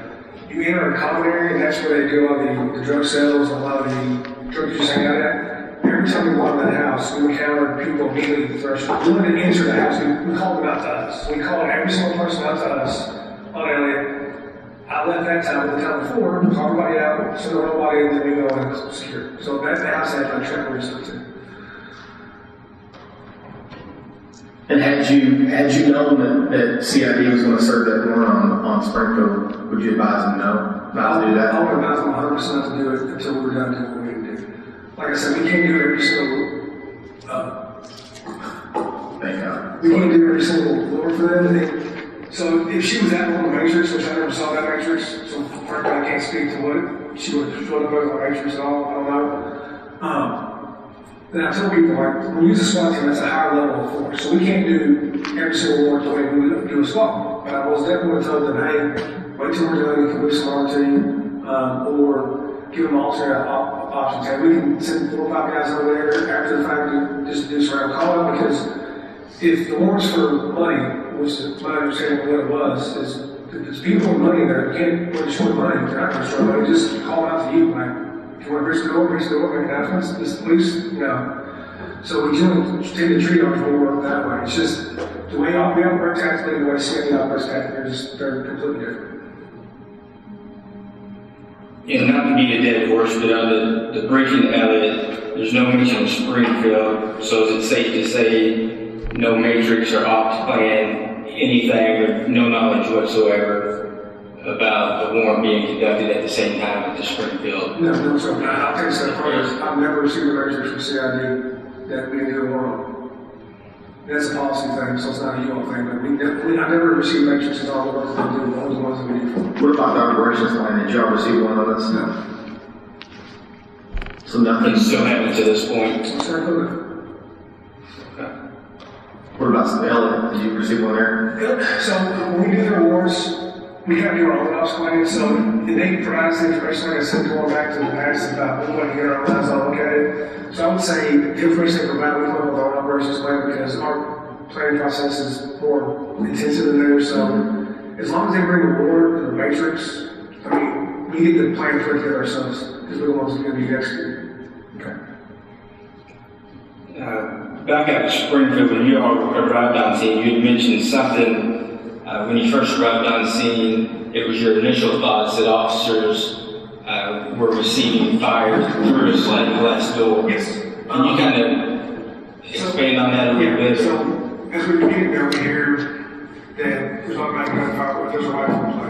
you enter a common area, and that's where they do all the drug sales, a lot of the drug users hang out at. Every time we walk in that house, we encounter people immediately at the threshold. We wouldn't enter the house, we called them out to us. We called every single person out to us on Elliott. I left that time, but the time before, call everybody out, send nobody in, then we go and secure. So that's the house that I track research to. And had you known that CID was going to serve that warrant on Springfield, would you advise them no, not to do that? I would advise them 100% not to do it until we were done doing what we need to do. Like I said, we can't do every single, Thank God. we can't do every single lure for them. So if she was at one of the matrix, which I never saw that matrix, so frankly I can't speak to what she would have showed up as a matrix at all, I don't know. Then I tell people, like, when we use a SWAT team, that's a higher level of force. So we can't do every single warrant the way we would do a SWAT. But I was definitely told them, hey, wait till we're doing it, can we some to you, or give them alternate options. Hey, we can send 4 or 5 guys over there after the fact to just do some round call out, because if the warrants for money, which is my understanding of what it was, is if there's people with money there, you can't really destroy money, they're not going to destroy money, just call out to you, like, if you want to breach the door, make announcements, this police, you know. So we generally take the triage when we work that way. It's just the way we operate tactically, the way CID operates tactically, they're completely different. And not to beat a dead horse, but on the briefing Elliott, there's no mention of Springfield, so is it safe to say no matrix or ops plan, anything, or no knowledge whatsoever about the warrant being conducted at the same time at the Springfield? No, so I'll take a step further. I've never received a matrix from CID that we can do a warrant. That's a policy thing, so it's not a you all thing, but I never received matrices on the ones that we do, only the ones that we do. What about the operations line? Did y'all receive one of those? No. So nothing. It still happened to this point. So it's not good. What about Elliott? Did you receive one there? So when we do their awards, we have to do our own ops planning, so they provide us the information, like I said, going back to the past about we want to get our own eyes on look at it. So I would say the information they provide, we come up with our own operations plan, because our planning process is more intensive than theirs. So as long as they bring the board and the matrix, I mean, we get the plan put together ourselves, because we're the ones that are going to be executed. Okay. Back at Springfield, when you all arrived on scene, you had mentioned something. When you first arrived on scene, it was your initial thoughts that officers were receiving fire through a sliding glass door. Yes. Can you kind of expand on that a little bit? So as we begin there, we hear that there's automatic gunfire, there's a rifle play,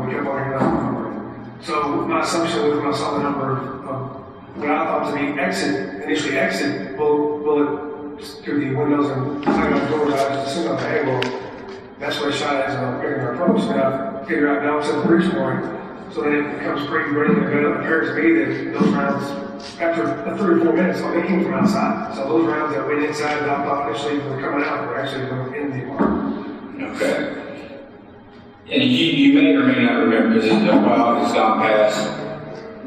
we kept on hearing that. So my assumption was when I saw the number of what I thought to be initially exit, bullet through the windows and clanging on the doors, I just assumed, hey, well, that's what I shot at as I'm making our approach. And I figure out now it's at the breach point. So then it becomes pretty apparent to me that those rounds, after 3 or 4 minutes, they came from outside. So those rounds that went inside that I thought initially were coming out were actually going in the apartment. Okay. And you may or may not remember, because a while has gone past,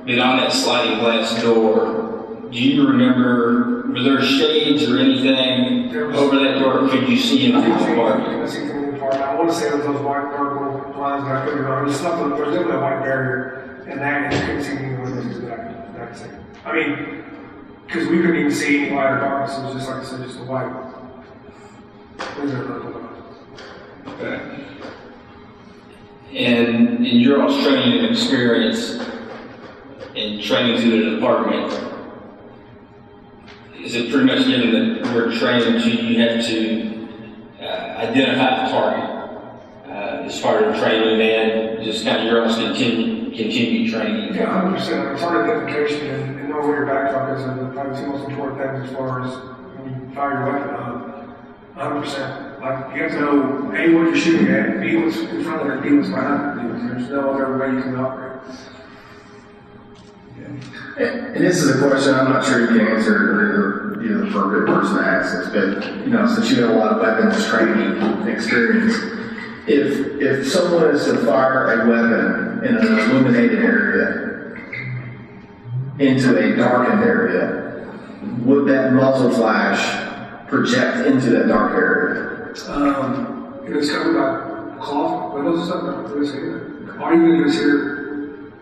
but on that sliding glass door, do you remember, were there shades or anything over that door? Could you see into the apartment? I want to say it was those white vertical blinds, but I couldn't remember. There's definitely a white barrier in that, and you couldn't see any windows that I could see. I mean, because we couldn't even see any light or darkness, it was just, like I said, just a white window. Okay. And in your all's training and experience in training through the department, is it pretty much given that we're trained to, you have to identify the target as part of training and just kind of your own continued training. Yeah, 100%. Target identification and know where your backdrop is are probably two most important things as far as when you fire your weapon. 100%. Like, you have to know, A, what you're shooting at, B, what's in front of it, B, what's behind it. There's no other way you can operate. And this is a question I'm not sure you can answer, or you're the appropriate person to ask this, but, you know, since you have a lot of weapons training experience, if someone is to fire a weapon in an illuminated area into a darkened area, would that muzzle flash project into that dark area? If it's covered by cloth, windows and stuff, all you can do is hear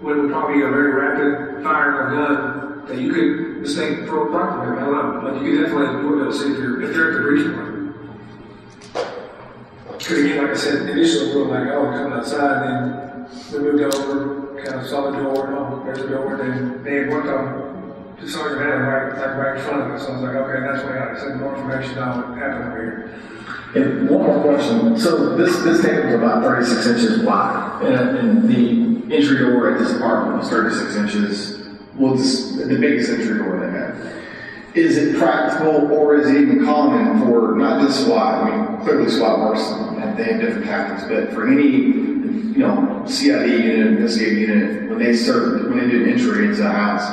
what would probably be a very rapid fire of a gun that you could mistake for a rifle. I don't know, but you could definitely be able to see if they're at the breaching point. Because again, like I said, initially we were like, oh, we're coming outside, and then we moved over, kind of saw the door, oh, there's a door, and they had worked on the sergeant right in front of us. So I was like, okay, that's what I said, more information on what happened over here. And one more question. So this table is about 36 inches wide, and the entry door at this apartment was 36 inches. Well, the biggest entry door they have. Is it practical, or is it even common for not just SWAT? I mean, clearly SWAT works, and they have different tactics. But for any, you know, CID unit, investigative unit, when they do an entry into a house,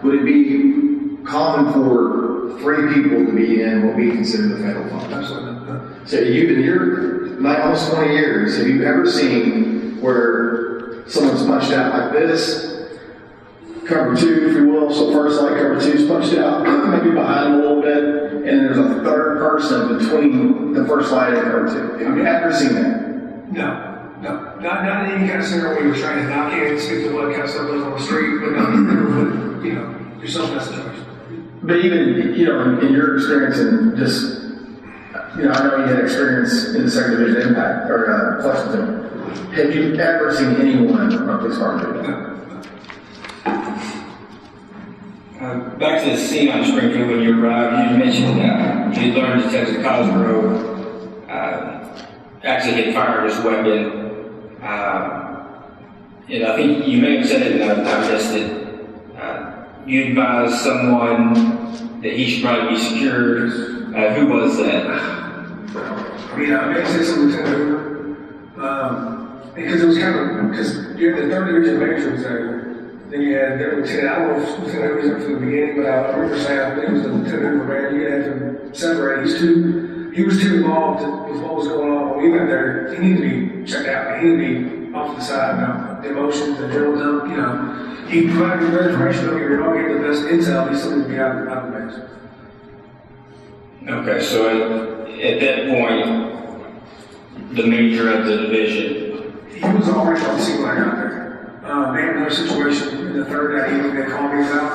would it be common for 3 people to be in what we consider the fatal flaw? Absolutely. So you've been here almost 20 years. Have you ever seen where someone's punched out like this? Cover 2, if you will. So first light, cover 2 is punched out, maybe behind a little bit, and there's a third person between the first light and cover 2. Have you ever seen that? No. Not in any kind of scenario where you're trying to knock in, speak to blood, kind of stuff on the street, but no, you never put, you know, yourself in that situation. But even, you know, in your experience and just, you know, I know you had experience in the 2nd Division Impact, or Lexington. Have you ever seen anyone from a police department do that? Back to the scene on Springfield when you arrived, you mentioned you learned Detective Cosgrove actually had fired his weapon. And I think you may have said it, and I missed it. You advised someone that he should probably be secured. Who was that? I mean, I may say some Lieutenant Hoover. Because it was kind of, because you had the 3rd Division Major was there. Then you had their lieutenant, I don't know if Lieutenant Hoover was there from the beginning, but I remember saying, I think it was the Lieutenant Hoover man, you had to separate. He was too involved with what was going on when we went there. He needed to be checked out. He needed to be off to the side, you know, the emotions, the adrenaline dump, you know. He provided good information, don't get me wrong, he had the best intel, he still needed to be out of the base. Okay, so at that point, the major of the division. He was already on the scene when I got there. They had another situation in the 3rd that evening they called me about.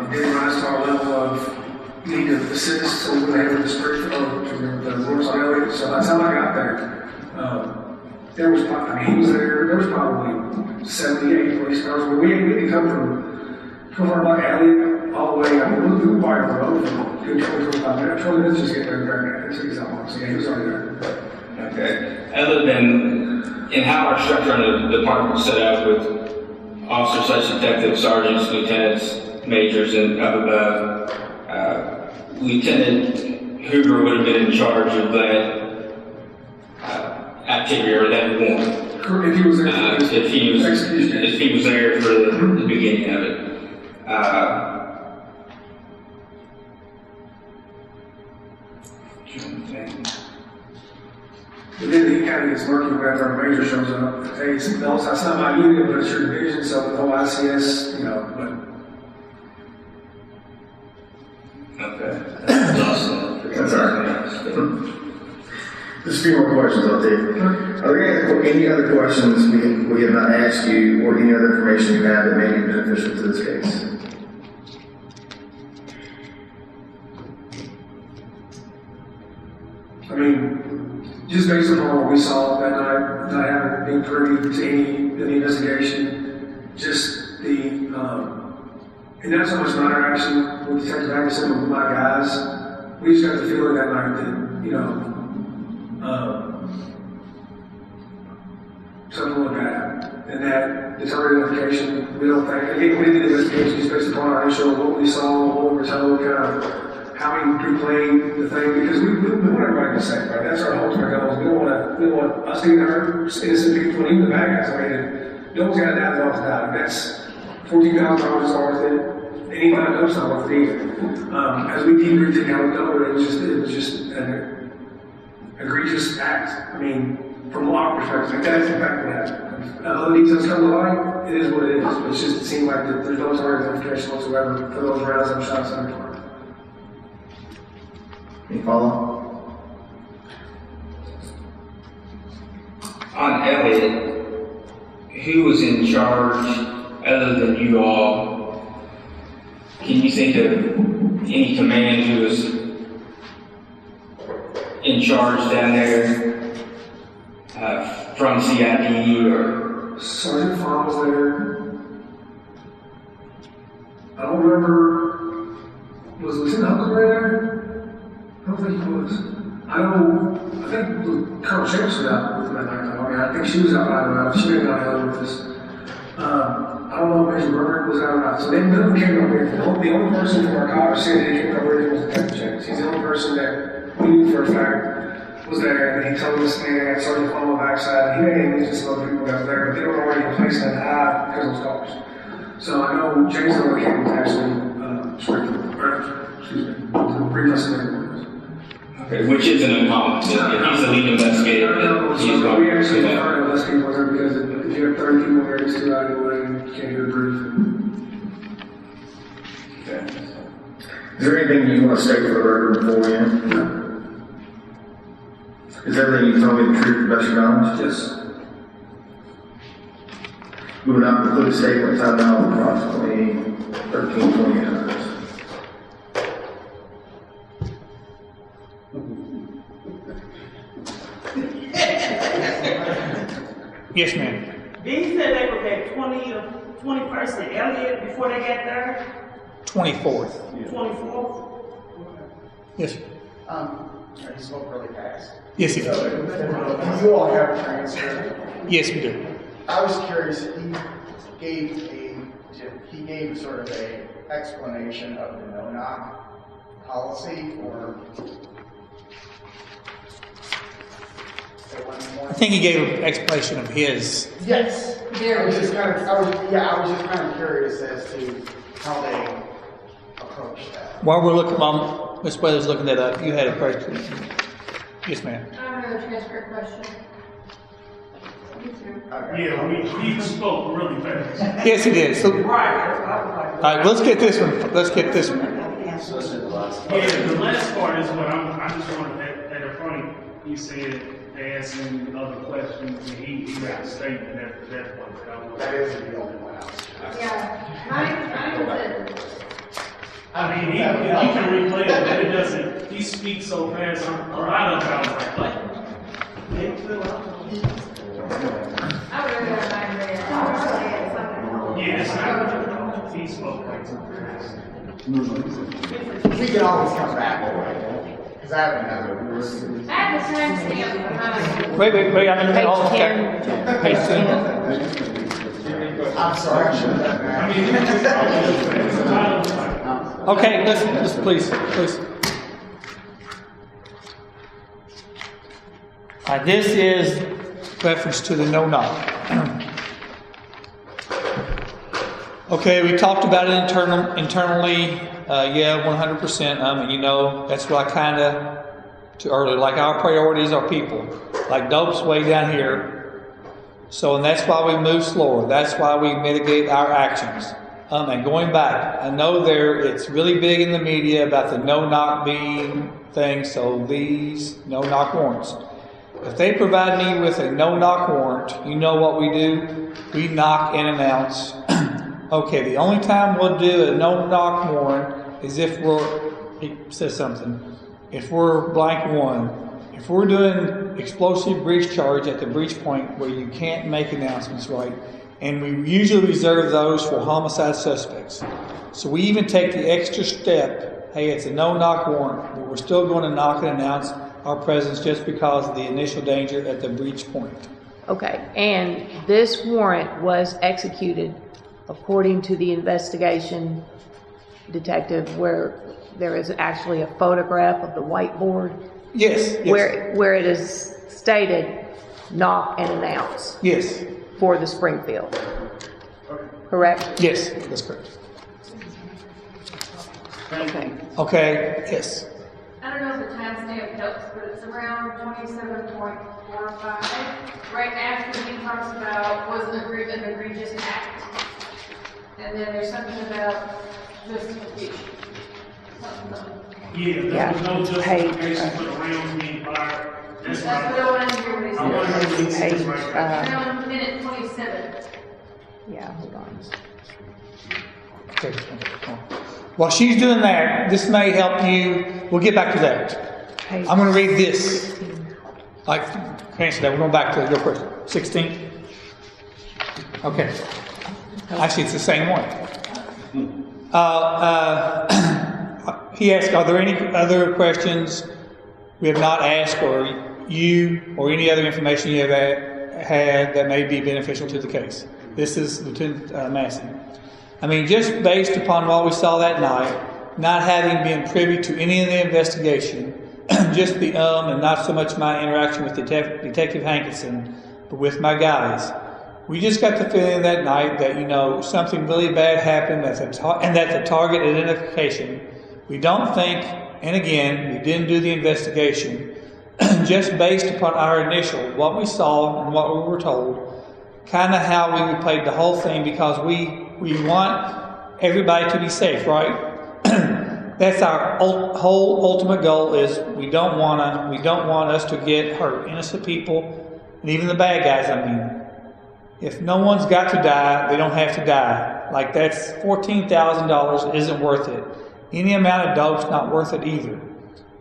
It didn't rise to our level of need to assist, so we went ahead with the street to the Lord's Alley. So by the time I got there, there was probably 70, 80 police cars. We didn't come from like alley all the way. I mean, we were probably on the road for 25 minutes. 20 minutes just get there and back. It takes that long. So yeah, he was already there. Okay. Other than in how our structure in the department is set up with officers such as detectives, sergeants, lieutenants, majors, and up above, Lieutenant Hoover would have been in charge of that activity or that one. If he was there, if he was there for the beginning of it. But then he kind of gets murky whenever our major shows up. Hey, no, that's not my unit, but it's your division, so the whole ICS, you know, but. Okay. That's awesome. That's all right. Just a few more questions, I'll take. Are there any other questions we have not asked you, or any other information you have that may be beneficial to this case? I mean, just based upon what we saw that night, not having been privy to any of the investigation, just the, and not so much my interaction with Detective Anderson, but with my guys, we just got the feeling that night that, you know, something to look at. And that deterrent identification, we don't think, again, we did the investigation just based upon our initial, what we saw, what we were told, kind of how we replayed the thing, because we want everybody to be safe, right? That's our ultimate goal. We don't want us to get hurt, innocent people, and even the bad guys. I mean, no one's got to die, no one's died. That's $14,000 is not worth it. Any kind of dope's not worth it either. As we debriefed how it over, it was just an egregious act. I mean, from a law perspective, that's in fact what happened. Other details come to light, it is what it is. It's just, it seemed like there's no target identification whatsoever for those rounds that were shots in the car. Any follow? On Elliot, who was in charge other than you all? Can you think of any command who was in charge down there from CID or? Sergeant Fawn was there. I don't remember. Was Lieutenant Huckleberry there? I don't think he was. I think Colonel Chambers was out with him that night. I mean, I think she was out riding around. She may have not out with us. I don't know if Major Bernard was out or not. So they never came over here. The only person from our college said that came over here was Detective James. He's the only person that we knew for a fact was there. And he told us, man, I got Sergeant Fawn on the backside. He may have mentioned some other people that were there, but they were already in place that high because of those cars. So I know James Miller came was actually brief us in there. Okay, which isn't uncommon. If he's the lead investigator, he's going we to actually do that. prefer less people there because if you have 30 people there, it's too out of the way and you can't hear the brief. Okay. Is there anything you want to state for the record before we end? No. Is everything you told me the truth, the best of your knowledge? Yes. We would not include a statement time now approximately 13-20 hours. Yes, ma'am. They said they were at 21st and Elliott before they got there? 24th. 24th? Yes, sir. He spoke really fast. Yes, he did. You all have a transcript. Yes, we do. I was curious, he gave sort of a explanation of the no-knock policy, or I think he gave an explanation of his. yes. I was just kind of curious as to how they approach that. While we're looking, Ms. Weather's looking that up, you had a question. Yes, ma'am. I have another transcript question. Yeah, he spoke really fast. Yes, he did. So, Right. all right, let's get this one. Let's get this one. Yeah, the last part is what I just wanted at a point. He said they asked him other questions, and he got a statement after that one. That is the only one else. Yeah, mine is I mean, he can replay it, but it doesn't. He speaks so fast. A lot of it, I was like, what? I would rather have mine read. Yeah, it's not. He spoke like too fast. We can always come back, because I haven't had it. I have the timestamp behind. Wait, I'm in the middle. Page Okay. 10. Page 10. I'm sorry, I should have done that. Okay, listen, please. This is reference to the no-knock. Okay, we talked about it internally. Yeah, 100%. You know, that's what I kind of, too early, like our priorities are people. Like dope's way down here. So, and that's why we move slower. That's why we mitigate our actions. And going back, I know it's really big in the media about the no-knock being thing, so these no-knock warrants. If they provide me with a no-knock warrant, you know what we do? We knock and announce. Okay, the only time we'll do a no-knock warrant is if he says something, if we're blank one. If we're doing explosive breach charge at the breach point where you can't make announcements, right? And we usually reserve those for homicide suspects. So we even take the extra step, hey, it's a no-knock warrant, but we're still going to knock and announce our presence just because of the initial danger at the breach point. Okay, and this warrant was executed according to the investigation detective, where there is actually a photograph of the whiteboard Yes. where it is stated knock and announce Yes. for the Springfield. Correct? Yes, that's correct. Okay. Okay, yes. I don't know if the timestamp helps, but it's around 27.45, right after he talks about was an egregious act. And then there's something about justification. Yeah, There was no page, justification for the rounds being fired. That's That's what I right. wanted to hear what he I want to said. hear what he says Page, right there. Around minute 27. yeah, hold on. Okay. While she's doing that, this may help you. We'll get back to that. Page I'm going to read this. 16. Like, answer that. We're going back to your question. 16? Okay. Actually, it's the same one. He asked, are there any other questions we have not asked, or you, or any other information you have had that may be beneficial to the case? This is Lieutenant Massey. I mean, just based upon what we saw that night, not having been privy to any of the investigation, just the and not so much my interaction with Detective Hankinson, but with my guys, we just got the feeling that night that, something really bad happened and that the target identification, we don't think, and again, we didn't do the investigation, just based upon our initial, what we saw and what we were told, kind of how we played the whole thing, because we want everybody to be safe, right? That's our whole ultimate goal. Is we don't want us to get hurt, innocent people, and even the bad guys. I mean, if no one's got to die, they don't have to die. Like, that's $14,000 isn't worth it. Any amount of dope's not worth it either.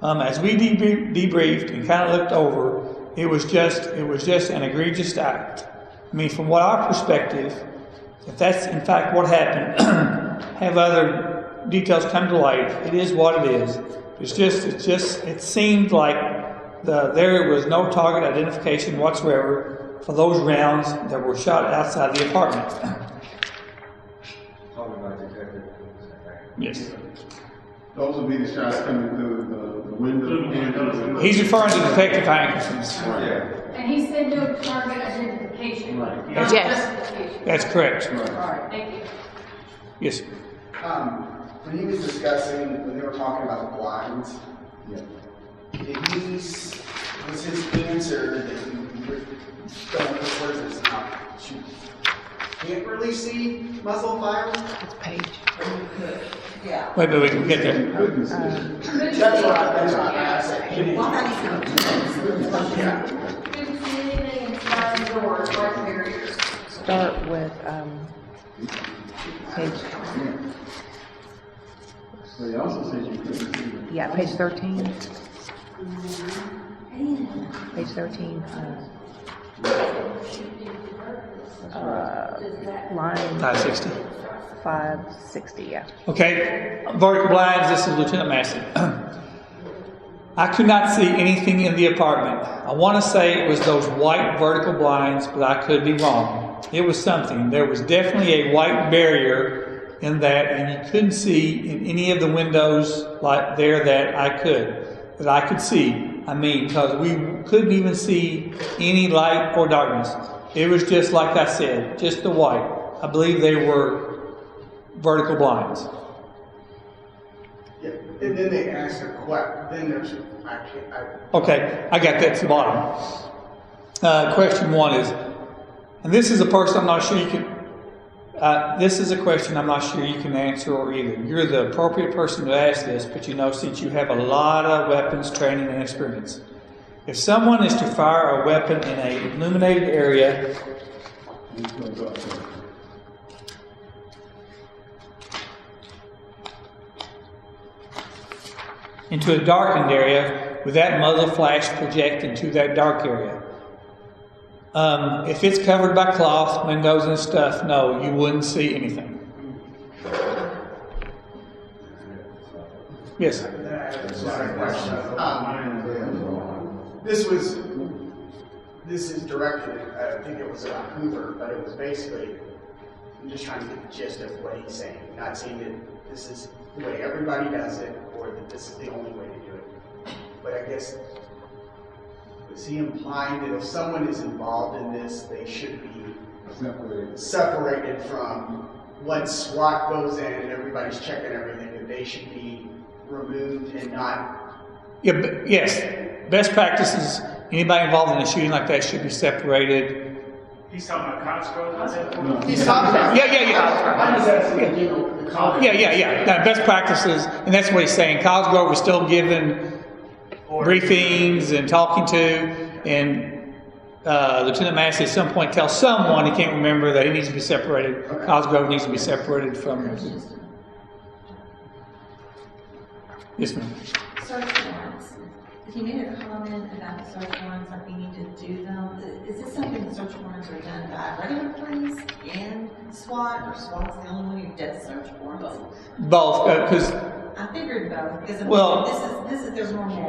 As we debriefed and kind of looked over, it was just an egregious act. I mean, from what our perspective, if that's in fact what happened, have other details come to light, it is what it is. It seemed like there was no target identification whatsoever for those rounds that were shot outside the apartment. Yes. Those would be the shots coming through the window. He's referring to Detective Hankinson's. And he said no target identification. Not Yes. justification. That's correct. All right, thank you. Yes. When he was discussing, when they were talking about the blinds, was his answer that you don't put words in his mouth, you can't really see muzzle fire? It's page. Yeah. Wait, we can get there. That's what I said. Couldn't see anything inside the doors, like barriers. Start with page. So he also said you couldn't see them. Yeah, page 13. Page 13. Line 560. 560. Yeah. Okay, vertical blinds, this is Lieutenant Massey. I could not see anything in the apartment. I want to say it was those white vertical blinds, but I could be wrong. It was something. There was definitely a white barrier in that, and you couldn't see in any of the windows like there that I could see. I mean, because we couldn't even see any light or darkness. It was just like I said, just the white. I believe they were vertical blinds. Yeah, and then they asked a question. Then there's Okay, I got that to the bottom. Question one is, and this is a person I'm not sure you can. This is a question I'm not sure you can answer or either. You're the appropriate person to ask this, but since you have a lot of weapons training and experience. If someone is to fire a weapon in an illuminated area, into a darkened area, would that muzzle flash project into that dark area? If it's covered by cloth, windows and stuff, no, you wouldn't see anything. Yes. this is directed, I think it was about Hoover, but it was basically, I'm just trying to get the gist of what he's saying. Not saying that this is the way everybody does it, or that this is the only way to do it. But I guess, is he implying that if someone is involved in this, they should be separated from once SWAT goes in and everybody's checking everything, that they should be removed and not? Yeah, yes. Best practices, anybody involved in a shooting like that should be separated. He's talking about Costco? No. He's talking about. Yeah. I'm just asking, you know, the comment. Yeah. Now, best practices, and that's what he's saying. Cosgrove was still giving briefings and talking to, and Lieutenant Massey at some point tells someone, he can't remember, that he needs to be separated. Cosgrove needs to be separated from. Yes, ma'am. Search warrants. He made a comment about the search warrants, like we need to do them. Is this something the search warrants are done by regular police and SWAT, or SWAT's the only one who does search warrants? Both, because I figured both, because this is their normal.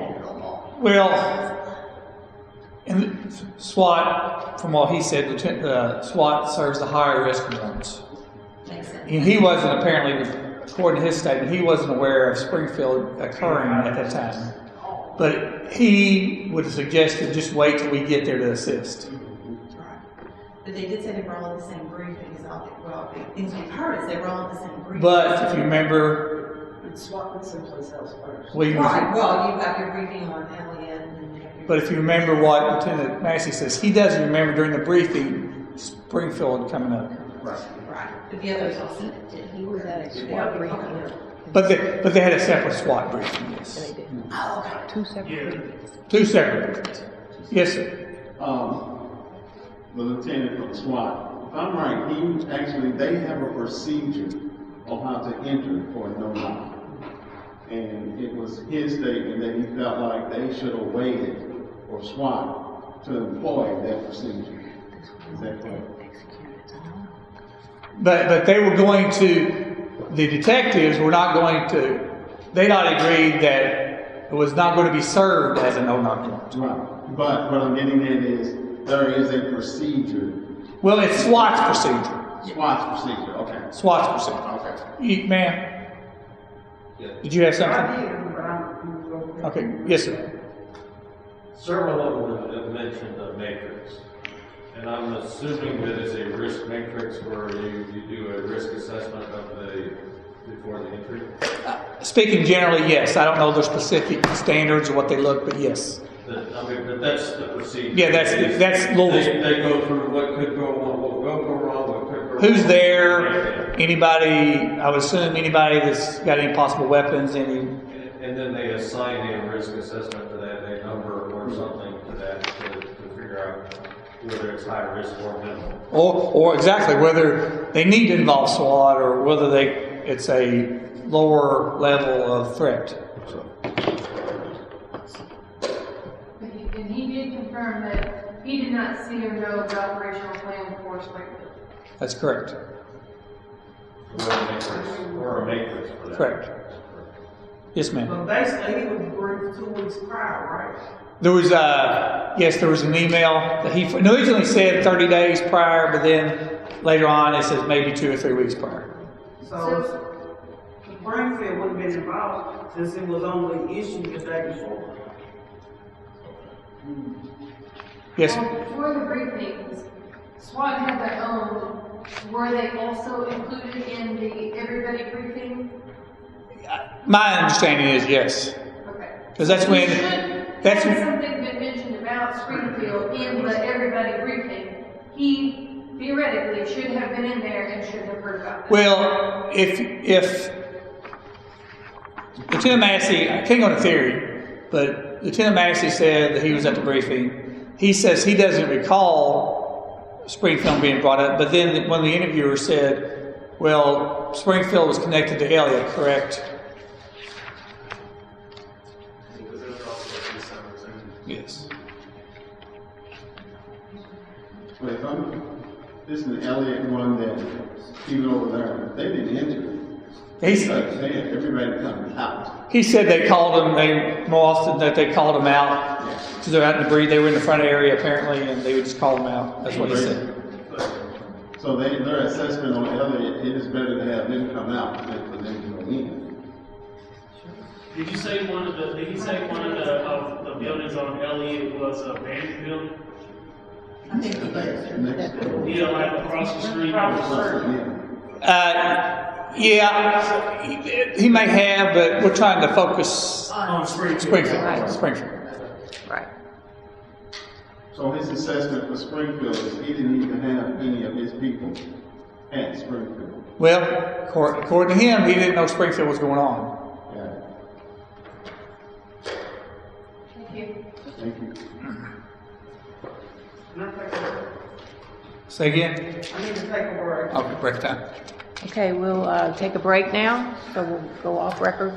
and SWAT, from what he said, SWAT serves the higher risk warrants. Makes sense. And he wasn't apparently, according to his statement, he wasn't aware of Springfield occurring at that time. But he would have suggested just wait till we get there to assist. Right. But they did say they were all in the same briefing. Well, things we've heard is they were all in the same briefing. But if you remember, SWAT went someplace else first. Right. Well, you've got your briefing on Elliott. But if you remember what Lieutenant Massey says, he doesn't remember during the briefing Springfield coming up. Right. But the others all said it did. He was at a SWAT briefing. But they had a separate SWAT briefing, yes. They did. Oh, okay. Two separate briefings. Two separate briefings. Yes, sir. The lieutenant from SWAT, if I'm right, they have a procedure on how to enter for a no-knock. And it was his statement that he felt like they should have waited for SWAT to employ that procedure. Is that correct? But they were going to, the detectives were not going to, they not agreed that it was not going to be served as a no-knock warrant. Right. But what I'm getting at is, there is a procedure. Well, it's SWAT's procedure. SWAT's procedure, okay. SWAT's procedure. Okay. Ma'am? Did you have something? I did, but I'm. Okay, yes, sir. Several of them have mentioned the matrix. And I'm assuming that it's a risk matrix where you do a risk assessment before the entry? Speaking generally, yes. I don't know their specific standards or what they look, but yes. But that's the procedure. Yeah, that's Louisville. They go through what could go wrong, what will go wrong, what could go wrong. Who's there? Anybody, I would assume anybody that's got any possible weapons, And then they assign a risk assessment to that, a number or something to that to figure out whether it's high risk or minimal. Or exactly, whether they need to involve SWAT or whether it's a lower level of threat. And he did confirm that he did not see or know the operational plan for Springfield. That's correct. Or a matrix for that. Correct. Yes, ma'am. But basically, he was briefed 2 weeks prior, right? There was an email that he originally said 30 days prior, but then later on it says maybe 2 or 3 weeks prior. So Springfield would have been involved since it was only issued the day before. Yes. For the briefings, SWAT had their own. Were they also included in the everybody briefing? My understanding is yes. Okay. Because that's when That's something been mentioned about Springfield in the everybody briefing. He theoretically should have been in there and should have heard about that. Well, if Lieutenant Massey, I can't go to theory, but Lieutenant Massey said that he was at the briefing. He says he doesn't recall Springfield being brought up, but then when the interviewer said, well, Springfield was connected to Elliott, correct? Yes. Wait, this is the Elliott one that even over there, they didn't enter. They had everybody coming out. He said they called him, more often that they called him out. Yeah. because they're out in the breeze. They were in the front area apparently, and they would just call them out. That's what he said. So their assessment on Elliott, it is better to have them come out than for them to go in. Did you say did he say one of the buildings on Elliott was a abandoned building? I think he did. Yeah, like across the street. Yeah, he may have, but we're trying to focus On Springfield. Right. Springfield. Right. So his assessment for Springfield is he didn't even have any of his people at Springfield. Well, according to him, he didn't know Springfield was going on. Yeah. Thank you. Thank you. Say again? I need to take a break. Okay, break time. Okay, we'll take a break now, so we'll go off record.